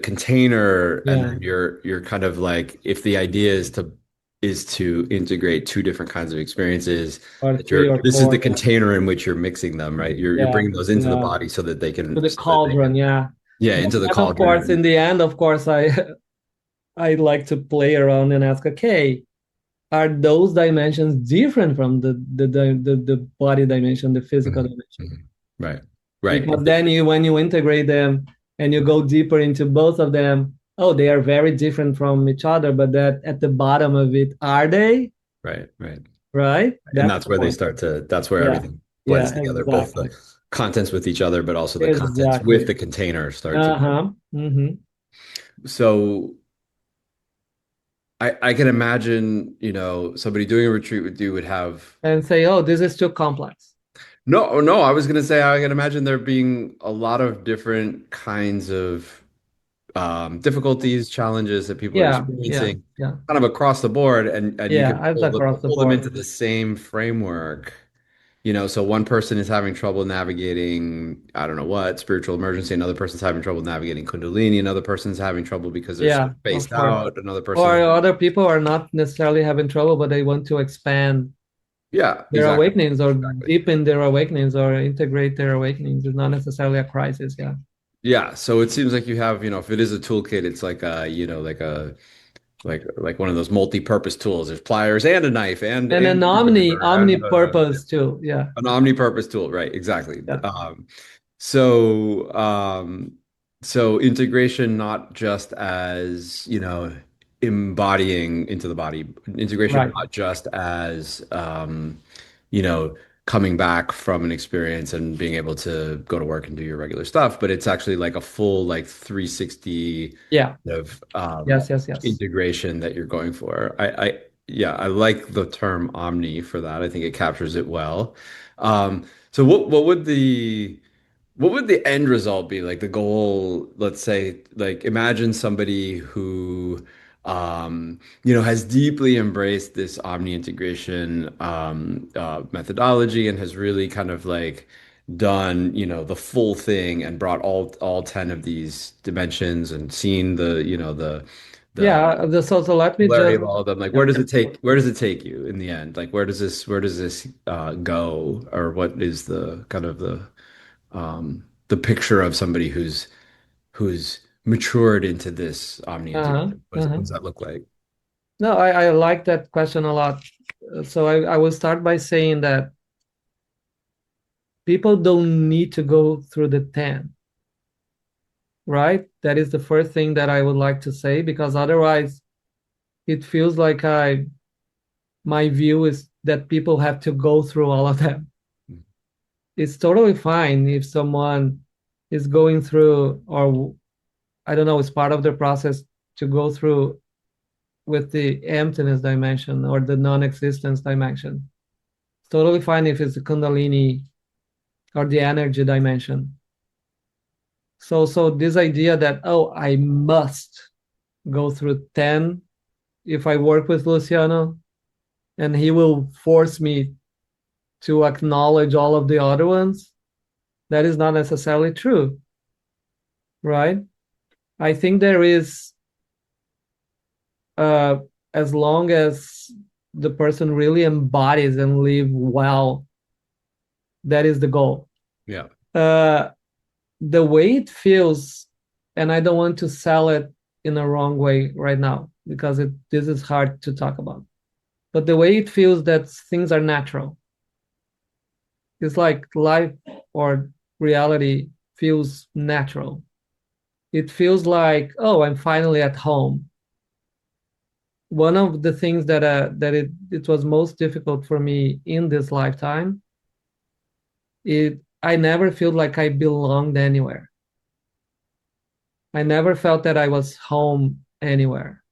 container, and Yeah. then you're kind of like, if the idea is to is to integrate two different kinds of experiences. or That three you're, or this is the four. Yeah, container in which you're mixing them, right? You're yeah, bringing those into the yeah. body so that they To can, the so that they cauldron, can, yeah. yeah, But into the then, of course, in cauldron. the end, of course, I like to play around and ask, okay, are those dimensions different from the body dimension, the physical Mhm, dimension? mhm. Right, right. Because then you, when you integrate them and you go deeper into both of them, oh, they are very different from each other, but that at the bottom of it, are they? Right, right. Right? And That's that's the where they point. start to, that's where Yeah. everything blends Yeah, together, both exactly. the contents with each other, but also the contents with Exactly. the container start to. Uh-huh. Mm-hmm. So I can imagine, somebody doing a retreat with you would have, And say, oh, this is too complex. no, no, I was going to say, I can imagine there being a lot of different kinds of difficulties, challenges that people are Yeah, yeah, experiencing yeah. kind of across the board, and you Yeah, can as across the pull them board. into the same framework. So one person is having trouble navigating, I don't know what, spiritual emergency. Another person's having trouble navigating Kundalini. Another person's having trouble because they're so Yeah, of spaced course. out. Another Or person, other people are not necessarily having trouble, but they want to expand yeah, their exactly. awakenings or Exactly. deepen their awakenings or integrate their awakenings. It's not necessarily a crisis. Yeah. Yeah, so it seems like you have, if it is a toolkit, it's like like one of those multi-purpose tools. There's pliers and a knife And and an a screwdriver and omni-purpose too. Yeah. an omni-purpose tool, right? Exactly. Yeah. So so integration not just as, embodying into the body, integration Right. not just as you know, coming back from an experience and being able to go to work and do your regular stuff, but it's actually like a full like 360 Yeah. of Yes, yes, yes. integration that you're going for. Yeah, I like the term omni for that. I think it captures it well. So what would the end result be? Like the goal, let's say, like imagine somebody who has deeply embraced this omni integration methodology and has really kind of like done, the full thing and brought all 10 of these dimensions and seen the Yeah. So let me polarity just, of all of them. Like yeah. where does it take you in the end? Like where does this go? Or what is the kind of the picture of somebody who's matured into this omni Uh-huh. integration? What Uh-huh. does that look like? No, I like that question a lot. So I will start by saying that people don't need to go through the 10, right? That is the first thing that I would like to say, because otherwise it feels like my view is that people have to go through all of them. It's totally fine if someone is going through, or I don't know, it's part of the process to go through with the emptiness dimension or the non-existence dimension. It's totally fine if it's the Kundalini or the energy dimension. So this idea that, oh, I must go through 10 if I work with Luciano, and he will force me to acknowledge all of the other ones, that is not necessarily true, right? I think there is, uh, as long as the person really embodies and live well, that is the goal. Yeah. Uh, the way it feels, and I don't want to sell it in a wrong way right now because this is hard to talk about. But the way it feels that things are natural. It's like life or reality feels natural. It feels like, oh, I'm finally at home. One of the things that it was most difficult for me in this lifetime, I never felt like I belonged anywhere. I never felt that I was home anywhere.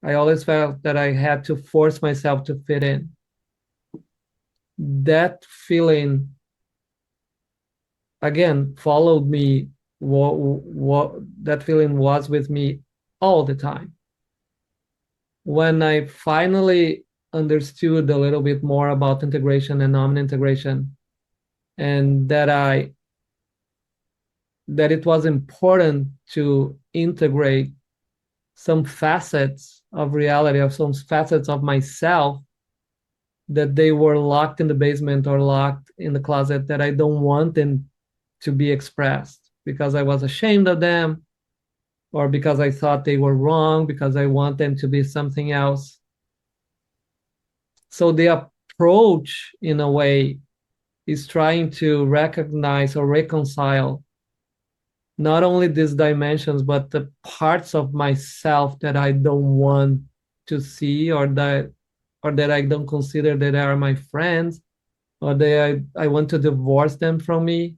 I always felt that I had to force myself to fit in. That feeling again followed me. What that feeling was with me all the time. When I finally understood a little bit more about integration and non-integration, and that it was important to integrate some facets of reality, of some facets of myself that they were locked in the basement or locked in the closet that I don't want them to be expressed because I was ashamed of them or because I thought they were wrong, because I want them to be something else. So the approach, in a way, is trying to recognize or reconcile not only these dimensions, but the parts of myself that I don't want to see or that I don't consider that are my friends or that I want to divorce them from me.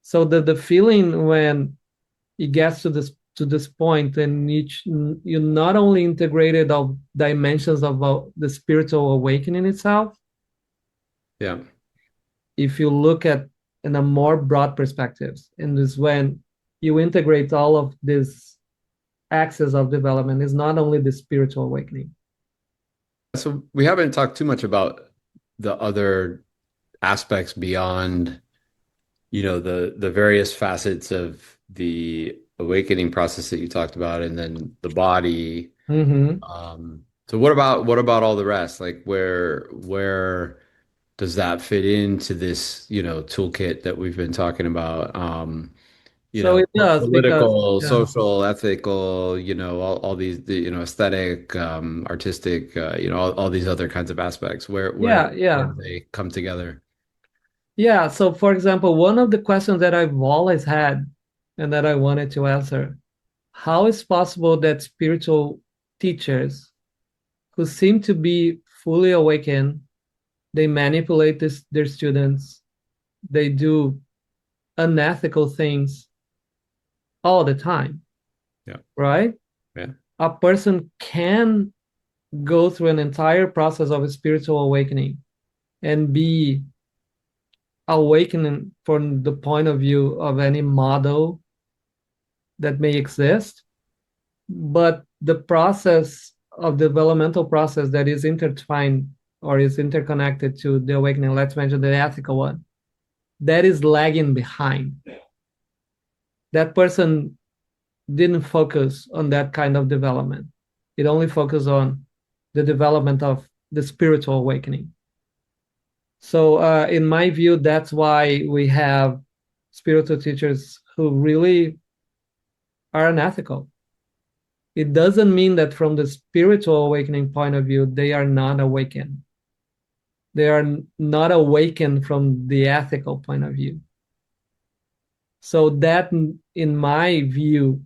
So the feeling when it gets to this point and you not only integrated of dimensions of the spiritual awakening itself, Yeah. if you look at in a more broad perspectives, and this when you integrate all of this axis of development is not only the spiritual awakening. So we haven't talked too much about the other aspects beyond, the various facets of the awakening process that you talked about, and then the body. Mm-hmm. So what about all the rest? Like where does that fit into this, toolkit that we've been talking about? So it does because Political, yeah, social, ethical, all these, aesthetic, artistic, all these other kinds of aspects. Where where yeah, where yeah, do they come together? yeah. So for example, one of the questions that I've always had and that I wanted to answer, how is possible that spiritual teachers who seem to be fully awakened, they manipulate their students, they do unethical things all the time, Yeah. right? Yeah. A person can go through an entire process of a spiritual awakening and be awakening from the point of view of any model that may exist, but the process of developmental process that is intertwined or is interconnected to the awakening, let's mention the ethical one, that is lagging behind. That person didn't focus on that kind of development. It only focused on the development of the spiritual awakening. So, in my view, that's why we have spiritual teachers who really are unethical. It doesn't mean that from the spiritual awakening point of view, they are not awakened. They are not awakened from the ethical point of view. So that, in my view,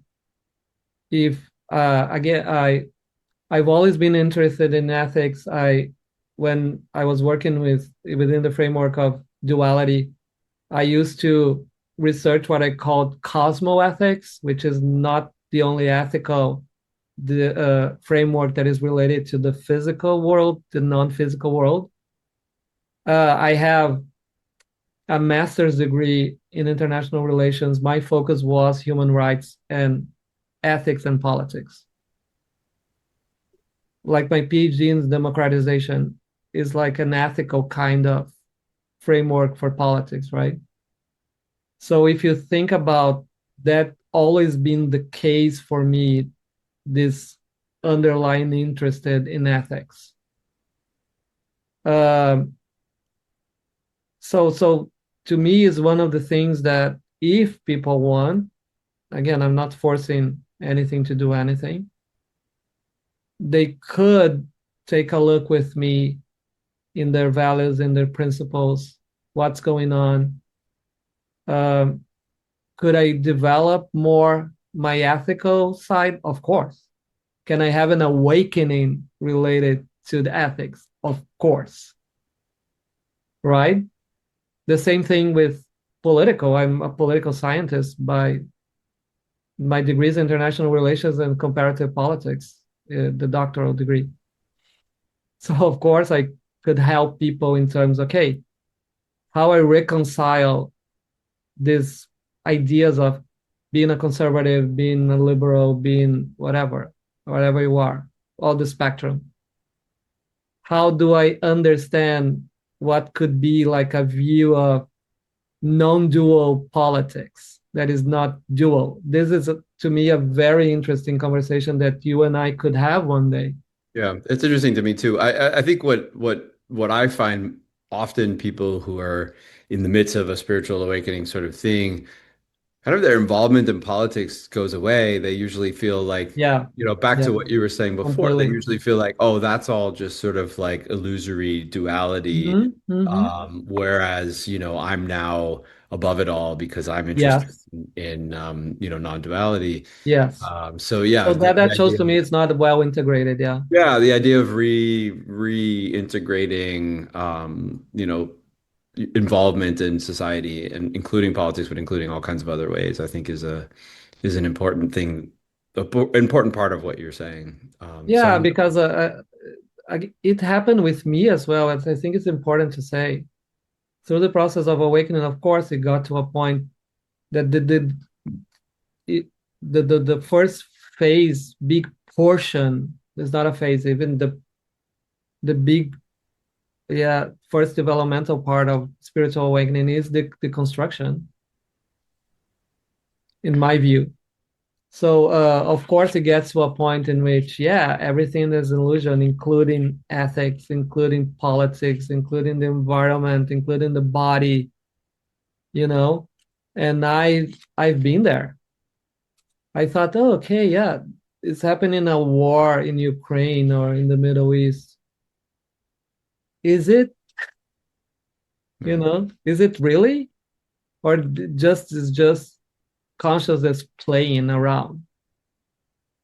if again, I've always been interested in ethics. When I was working within the framework of duality, I used to research what I called cosmoethics, which is not the only ethical framework that is related to the physical world, the non-physical world. I have a master's degree in international relations. My focus was human rights and ethics and politics. Like my PhD in democratization is like an ethical kind of framework for politics, right? So if you think about that, always been the case for me, this underlying interested in ethics. Um, so to me is one of the things that if people want, again, I'm not forcing anything to do anything, they could take a look with me in their values, in their principles, what's going on. Um, could I develop more my ethical side? Of course. Can I have an awakening related to the ethics? Of course. Right? The same thing with political. I'm a political scientist by my degree is international relations and comparative politics, the doctoral degree. So of course I could help people in terms, okay, how I reconcile these ideas of being a conservative, being a liberal, being whatever you are, all the spectrum. How do I understand what could be like a view of non-dual politics? that is not dual. This is, to me, a very interesting conversation that you and I could have one day. Yeah, it's interesting to me too. I think what I find often people who are in the midst of a spiritual awakening sort of thing, kind of their involvement in politics goes away. They usually feel like, Yeah, back to yeah, what you were saying before, they completely. usually feel like, oh, that's all just sort of like illusory duality. Hmm. Hmm. Whereas, I'm now above it all because I'm interested Yes, in non-duality. yes. So yeah, So the that shows idea to me it's not well integrated. Yeah. yeah, the idea of reintegrating, involvement in society and including politics, but including all kinds of other ways, I think is an important thing, important part of what you're saying. So Yeah, because it happened with me as well. And I think it's important to say through the process of awakening, of course, it got to a point that it, the first phase, big portion, is not a phase, even the big, yeah, first developmental part of spiritual awakening is the construction, in my view. So, of course, it gets to a point in which, yeah, everything is an illusion, including ethics, including politics, including the environment, including the body, you know. And I've been there. I thought, oh, okay, yeah, it's happening a war in Ukraine or in the Middle East. Is it, mm, is it really? Or just is just consciousness playing around?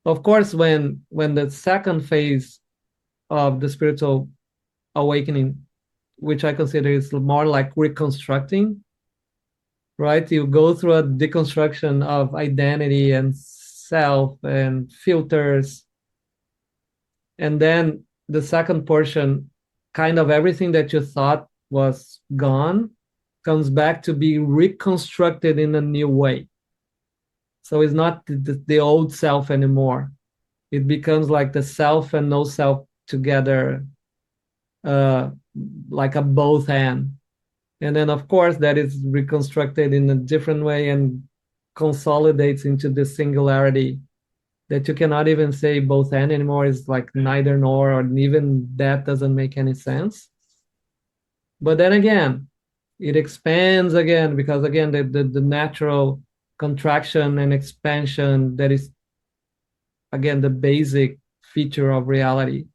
Of course, when the second phase of the spiritual awakening, which I consider is more like reconstructing, right? You go through a deconstruction of identity and self and filters. And then the second portion, kind of everything that you thought was gone comes back to be reconstructed in a new way. So it's not the old self anymore. It becomes like the self and no self together, uh, like a both and then of course that is reconstructed in a different way and consolidates into the singularity that you cannot even say both and anymore. Is like neither nor, or even that doesn't make any sense. But then again, it expands again because again the natural contraction and expansion that is again the basic feature of reality.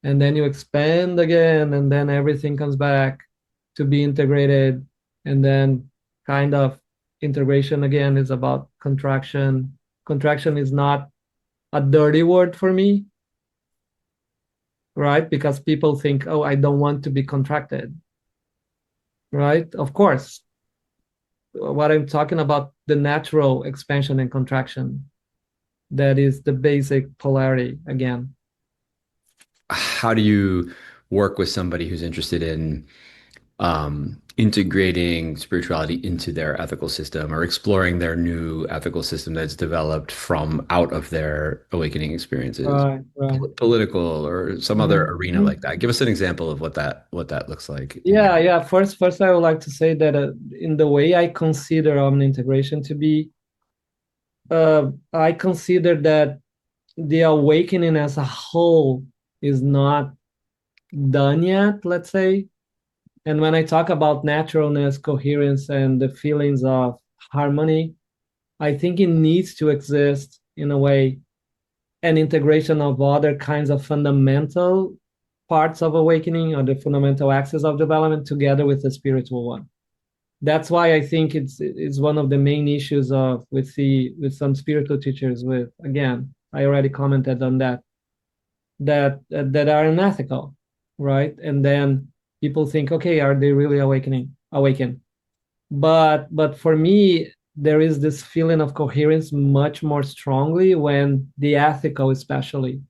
And then you expand again and then everything comes back to be integrated. And then kind of integration again is about contraction. Contraction is not a dirty word for me, right? Because people think, oh, I don't want to be contracted, right? Of course, what I'm talking about, the natural expansion and contraction, that is the basic polarity again. how do you work with somebody who's interested in integrating spirituality into their ethical system or exploring their new ethical system that's developed from out of their awakening experiences, Right, right. political or some other arena Mhm. like that? Give us an example of what that looks like in your. Yeah, yeah. First, I would like to say that in the way I consider Omni-Integration to be, I consider that the awakening as a whole is not done yet, let's say. And when I talk about naturalness, coherence, and the feelings of harmony, I think it needs to exist in a way, an integration of other kinds of fundamental parts of awakening or the fundamental axis of development together with the spiritual one. That's why I think it's one of the main issues of with some spiritual teachers with, again, I already commented on that are unethical, right? And then people think, okay, are they really awakened? But for me, there is this feeling of coherence much more strongly when the ethical, especially,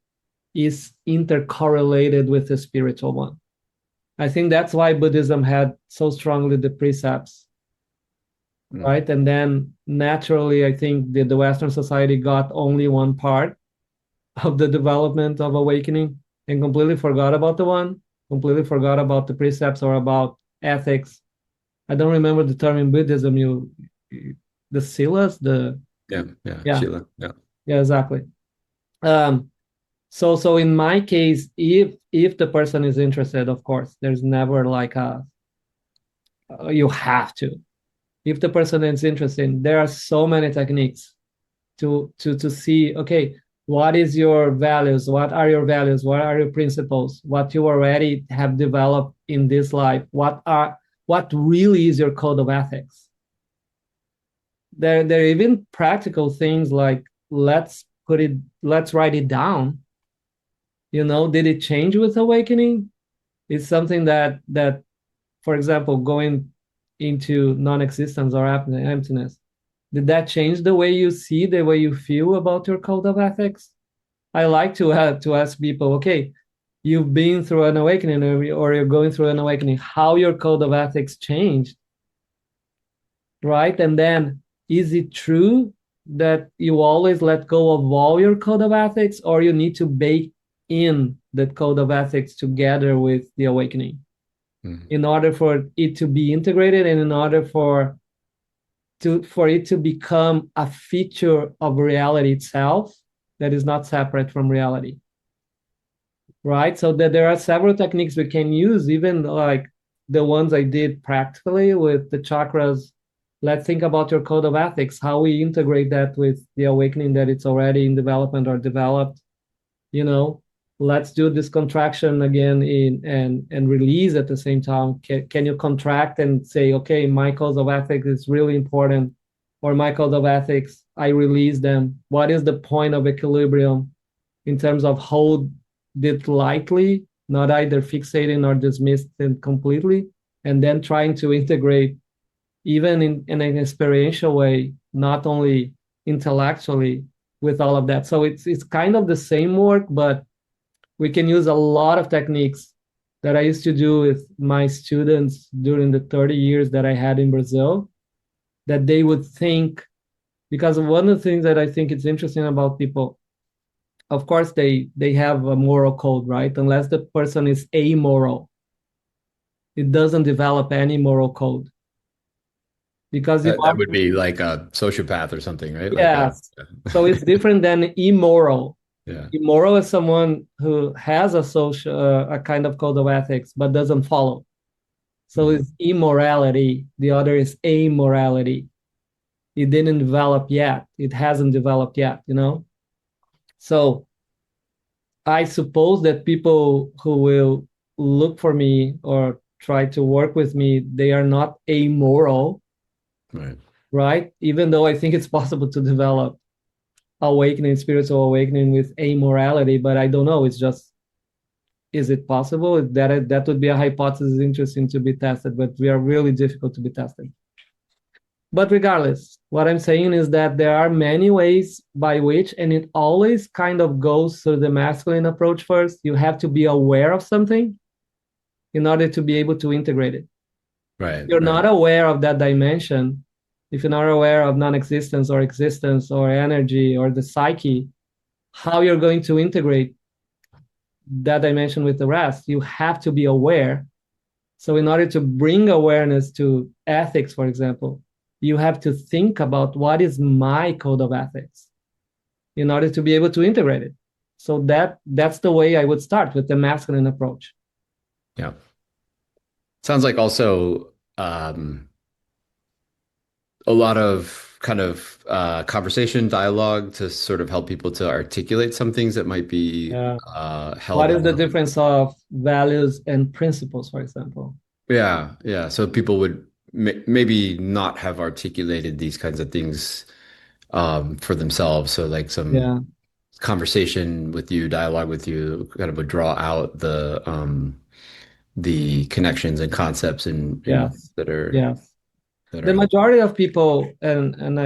is intercorrelated with the spiritual one. I think that's why Buddhism had so strongly the precepts, Mm. right? And then naturally, I think the Western society got only one part of the development of awakening and completely forgot about the one, completely forgot about the precepts or about ethics. I don't remember the term in Buddhism. the silas, the Yeah, yeah, yeah, Sheila. Yeah. yeah, exactly. Um, so in my case, if the person is interested, of course, there's never like a you have to. If the person is interested, there are so many techniques to see, okay, what is your values, what are your values, what are your principles, what you already have developed in this life, what really is your code of ethics. There are even practical things like let's write it down. Did it change with awakening? It's something that for example, going into non-existence or emptiness, did that change the way you see, the way you feel about your code of ethics? I like to ask people, okay, you've been through an awakening, or you're going through an awakening, how your code of ethics changed, right? And then, is it true that you always let go of all your code of ethics, or you need to bake in the code of ethics together with the awakening Mhm. in order for it to be integrated, and in order for it to become a feature of reality itself that is not separate from reality, right? So that there are several techniques we can use, even like the ones I did practically with the chakras. Let's think about your code of ethics, how we integrate that with the awakening that it's already in development or developed. you know let's do this contraction again in and release at the same time. Can you contract and say, okay, my code of ethics is really important, or my code of ethics, I release them. What is the point of equilibrium in terms of hold it lightly, not either fixating or dismissed it completely, and then trying to integrate even in an experiential way, not only intellectually, with all of that. So it's kind of the same work, but we can use a lot of techniques that I used to do with my students during the 30 years that I had in Brazil, that they would think, because one of the things that I think it's interesting about people, of course, they have a moral code, right? Unless the person is amoral, it doesn't develop any moral code. Because you That are, would be like a sociopath or something, right? Like a, yes. So it's different than immoral. yeah. Immoral is someone who has a social, a kind of code of ethics, but doesn't follow. So Mhm. it's immorality. The other is amorality. It didn't develop yet. It hasn't developed yet. So I suppose that people who will look for me or try to work with me, they are not amoral, Right. right? Even though I think it's possible to develop awakening, spiritual awakening with amorality, but I don't know. It's just, is it possible? That would be a hypothesis interesting to be tested, but we are really difficult to be tested. But regardless, what I'm saying is that there are many ways by which, and it always kind of goes through the masculine approach first. You have to be aware of something in order to be able to integrate it. Right. You're Right. not aware of that dimension. If you're not aware of non-existence or existence or energy or the psyche, how you're going to integrate that dimension with the rest, you have to be aware. So in order to bring awareness to ethics, for example, you have to think about what is my code of ethics in order to be able to integrate it. So that's the way I would start with the masculine approach. Yeah. Sounds like also a lot of kind of conversation, dialogue to sort of help people to articulate some things that might be Yeah. held What is the up. difference of values and principles, for example? Yeah, yeah. So people would maybe not have articulated these kinds of things for themselves. So like some Yeah. conversation with you, dialogue with you, kind of would draw out the connections and concepts in Yes. that are Yes. that The are majority of people, and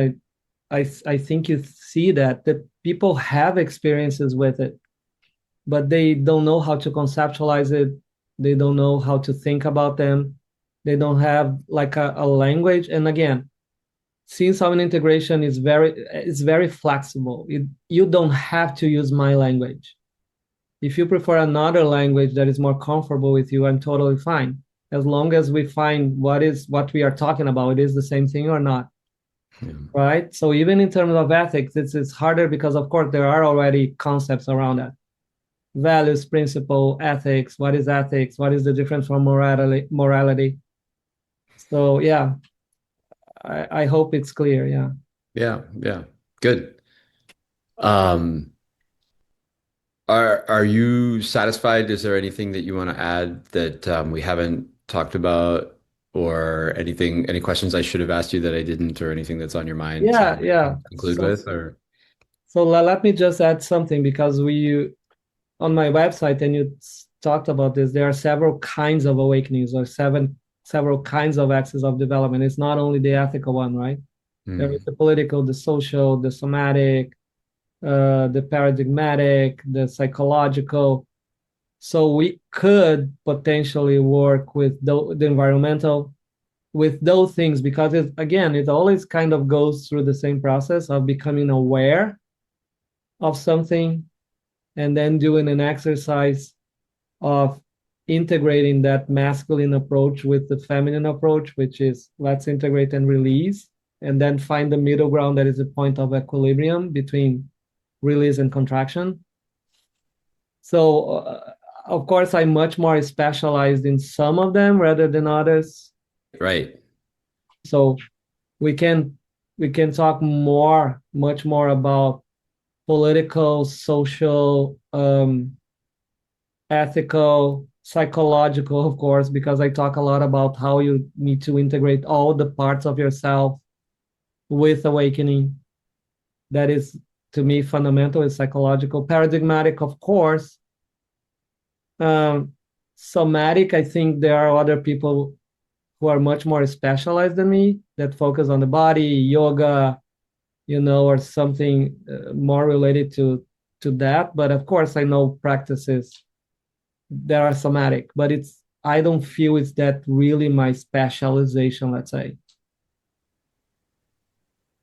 I think you see that people have experiences with it, but they don't know how to conceptualize it. They don't know how to think about them. They don't have like a language. And again, since Omni-Integration is very flexible, you don't have to use my language. If you prefer another language that is more comfortable with you, I'm totally fine. As long as we find what we are talking about, it is the same thing or not. Yeah. right? So even in terms of ethics, it's harder because, of course, there are already concepts around that. Values, principle, ethics. What is ethics? What is the difference from morality? So yeah, I hope it's clear. Yeah. Yeah. Yeah. Good. Um, are you satisfied? Is there anything that you want to add that we haven't talked about, or anything, any questions I should have asked you that I didn't, or anything that's on your mind to Yeah, yeah. conclude with? Or So let me just add something because we on my website and you talked about this. There are several kinds of awakenings or several kinds of axes of development. It's not only the ethical one, right? There is Hmm. the political, the social, the somatic, the paradigmatic, the psychological. So we could potentially work with the environmental, with those things, because again, it always kind of goes through the same process of becoming aware of something and then doing an exercise of integrating that masculine approach with the feminine approach, which is let's integrate and release, and then find the middle ground that is a point of equilibrium between release and contraction. So, of course, I'm much more specialized in some of them rather than others. Right. So we can we can talk much more about political, social, ethical, psychological, of course, because I talk a lot about how you need to integrate all the parts of yourself with awakening. That is, to me, fundamental is psychological. Paradigmatic, of course. Um, Somatic, I think there are other people who are much more specialized than me that focus on the body, yoga, or something more related to that. But of course, I know practices that are somatic, but I don't feel it's that really my specialization, let's say.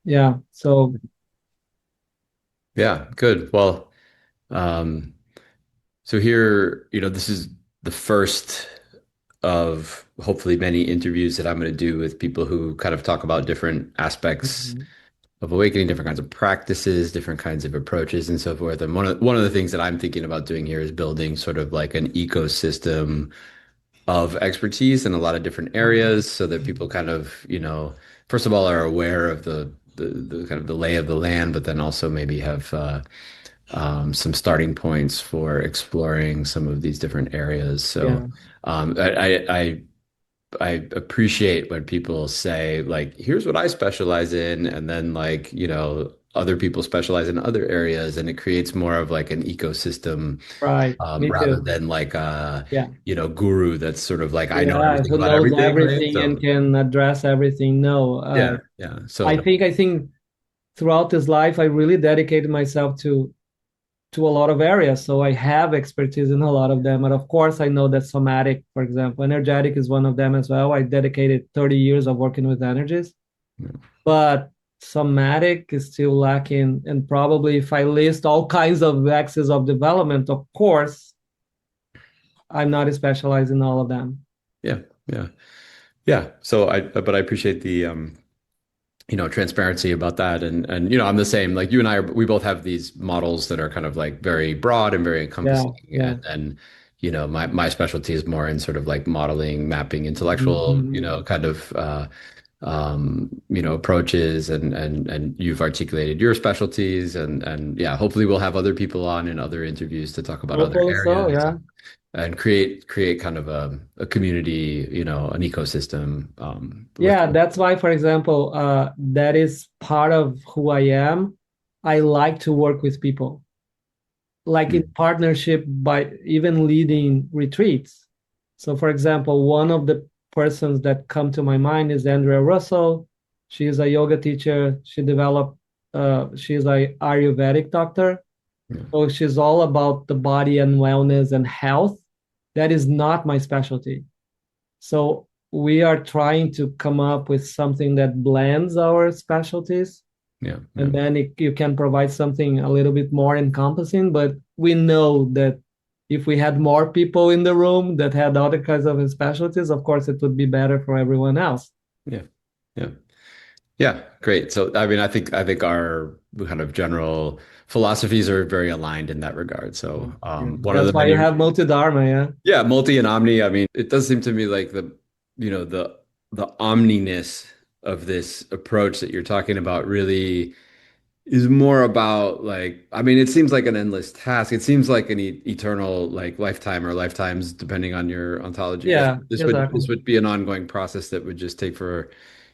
Yeah. So Yeah. Good. Well, um, so here, this is the first of hopefully many interviews that I'm going to do with people who kind of talk about different aspects mhm. of awakening, different kinds of practices, different kinds of approaches, and so forth. And one of the things that I'm thinking about doing here is building sort of like an ecosystem of expertise in a lot of different areas, so that people kind of, first of all, are aware of the kind of the lay of the land, but then also maybe have some starting points for exploring some of these different areas. So Yeah. I appreciate when people say, like, here's what I specialize in, and then, like, other people specialize in other areas, and it creates more of like an ecosystem, Right. Me rather too. than like a, Yeah. guru that's sort of like, I know Yeah. everything Who about knows everything, right? everything and So can address everything? No. yeah, yeah. I So think I think throughout this life, I really dedicated myself to a lot of areas. So I have expertise in a lot of them. And of course, I know that somatic, for example, energetic is one of them as well. I dedicated 30 years of working with energies, but somatic is still lacking. And probably if I list all kinds of axes of development, of course, I'm not specialized in all of them. yeah, yeah, yeah. So but I appreciate the transparency about that. And I'm the same. Like, you and I we both have these models that are kind of like very broad and very Yeah, encompassing. yeah. And my specialty is more in sort of like modeling, mapping, intellectual, Mhm. kind of approaches. And you've articulated your specialties. And yeah, hopefully we'll have other people on in other interviews to talk about other Hopefully so, areas, yeah. and create kind of a community, an ecosystem, with. Yeah, that's why, for example, that is part of who I am. I like to work with people, like in partnership by even leading retreats. So, for example, one of the persons that come to my mind is Andrea Russell. She is a yoga teacher. She's a Ayurvedic doctor. Yeah, So she's all about the body and wellness and health. That is not my specialty. So we are trying to come up with something that blends our specialties, yeah, yeah. and then you can provide something a little bit more encompassing. But we know that if we had more people in the room that had other kinds of specialties, of course, it would be better for everyone else. Yeah. Yeah. Yeah, great. So, I mean, I think our kind of general philosophies are very aligned in that regard. So, Yeah. one of That's the why you many, have Multidharma, yeah. yeah, multi and omni. I mean, it does seem to me like the omniness of this approach that you're talking about really is more about like, I mean, it seems like an endless task. It seems like an e eternal like lifetime or lifetimes, depending on your ontology. Yeah, This exactly. would be an ongoing process that would just take for,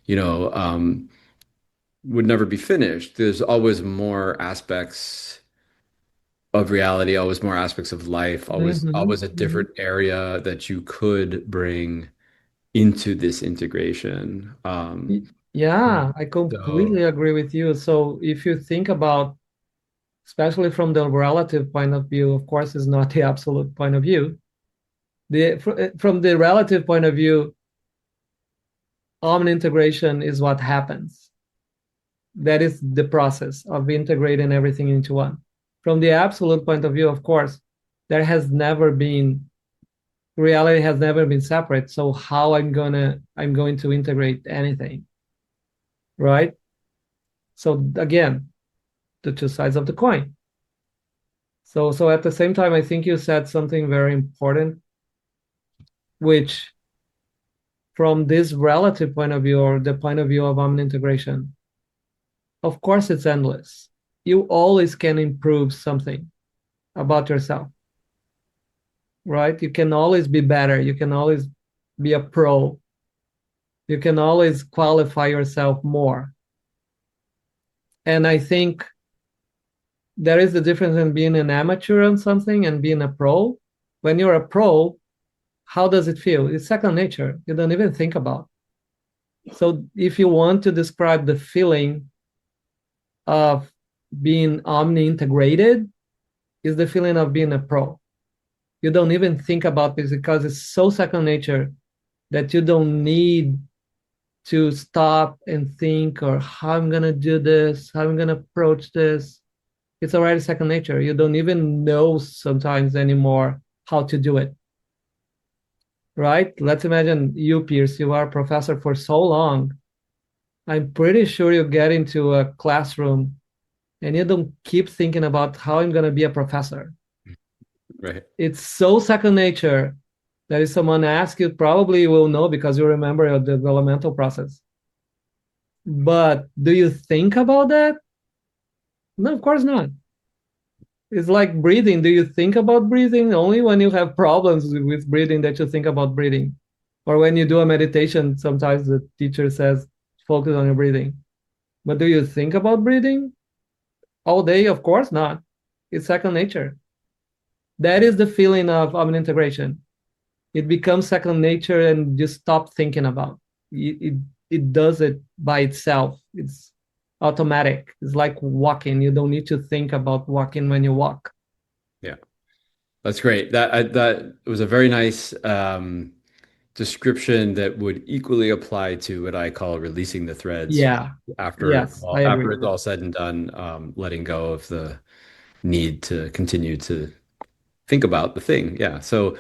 you know, would never be finished. There's always more aspects of reality, always more aspects of life, always a different area that you could bring into this integration. Yeah, I So completely agree with you. So if you think about, especially from the relative point of view, of course, is not the absolute point of view. From the relative point of view, omni-integration is what happens. That is the process of integrating everything into one. From the absolute point of view, of course, there has never been reality has never been separate. So how I'm going to integrate anything, right? So again, the two sides of the coin. So at the same time, I think you said something very important, which from this relative point of view or the point of view of omni-integration, of course it's endless. You always can improve something about yourself, right? You can always be better. You can always be a pro. You can always qualify yourself more. And I think there is the difference in being an amateur on something and being a pro. When you're a pro, how does it feel? It's second nature. You don't even think about. So if you want to describe the feeling of being omni integrated, is the feeling of being a pro. You don't even think about this because it's so second nature that you don't need to stop and think or how I'm gonna do this, how I'm gonna approach this. It's already second nature. You don't even know sometimes anymore how to do it. Right? Let's imagine you, Pierce, you are a professor for so long. I'm pretty sure you get into a classroom and you don't keep thinking about how I'm going to be a professor. right. It's so second nature that if someone asks you, probably you will know because you remember your developmental process. But do you think about that? No, of course not. It's like breathing. Do you think about breathing? Only when you have problems with breathing that you think about breathing. Or when you do a meditation, sometimes the teacher says, focus on your breathing. But do you think about breathing all day? Of course not. It's second nature. That is the feeling of integration. It becomes second nature and you stop thinking about it does it by itself. It's automatic. It's like walking. You don't need to think about walking when you walk. Yeah, that's great. That was a very nice description that would equally apply to what I call releasing the threads Yeah. Yes, I after agree. it's all said and done, letting go of the need to continue to think about the thing. Yeah. So,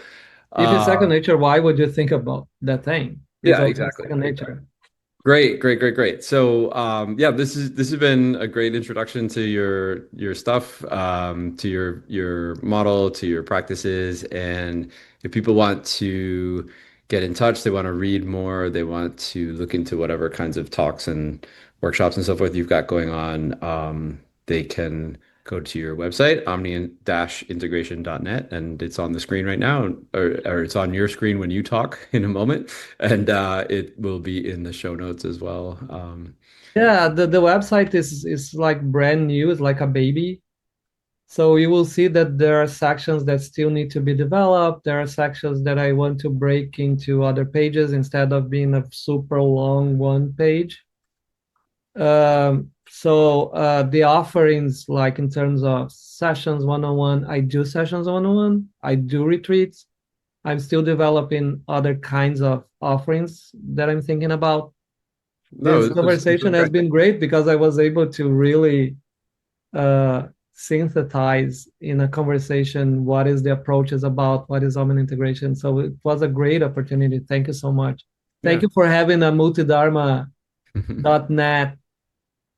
If it's second uh, nature, why would you think about that thing? It's yeah, already exactly. second nature. Great, great, great, great. So, yeah, this has been a great introduction to your stuff, to your model, to your practices, and if people want to get in touch, they want to read more, they want to look into whatever kinds of talks and workshops and so forth you've got going on, they can go to your website, omni-integration.net, and it's on the screen right now, or it's on your screen when you talk in a moment, and it will be in the show notes as well. Yeah, the website is like brand new, it's like a baby. So you will see that there are sections that still need to be developed. There are sections that I want to break into other pages instead of being a super long one page. So the offerings, like in terms of sessions one-on-one, I do sessions one-on-one, I do retreats. I'm still developing other kinds of offerings that I'm thinking about. No, This this was conversation has great. been great because I was able to really synthesize in a conversation what is the approach is about, what is Omen integration. So it was a great opportunity. Thank you so much. Thank Yeah. you for having a multi-dharma. .NET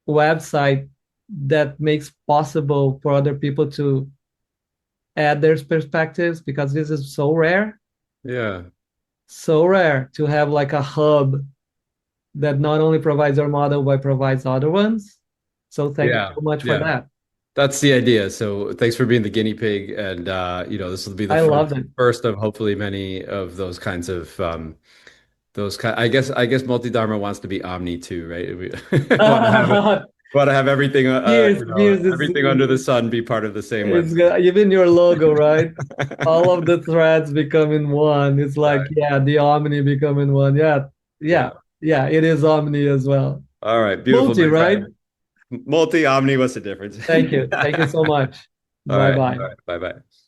website that makes possible for other people to add their perspectives, because this is Yeah. so rare to have like a hub that not only provides your model but provides other ones. So thank you Yeah. so much for Yeah. that. That's the idea. So thanks for being the guinea pig. And this will be the I first loved it. first of hopefully many of those kinds of those kind I guess Multidharma wants to be Omni too, right? We want to have everything Gears everything under the sun be part of the same it's website. even your logo, right? All of the threads becoming one. It's like, Right. yeah, the Omni becoming one. Yeah, Yeah. yeah, yeah, it is Omni as well. All right. Beautiful, Multi, my right? friend. Multi, Omni, what's the difference? Thank you. Thank you so much. All Bye right. bye. All right. Bye bye.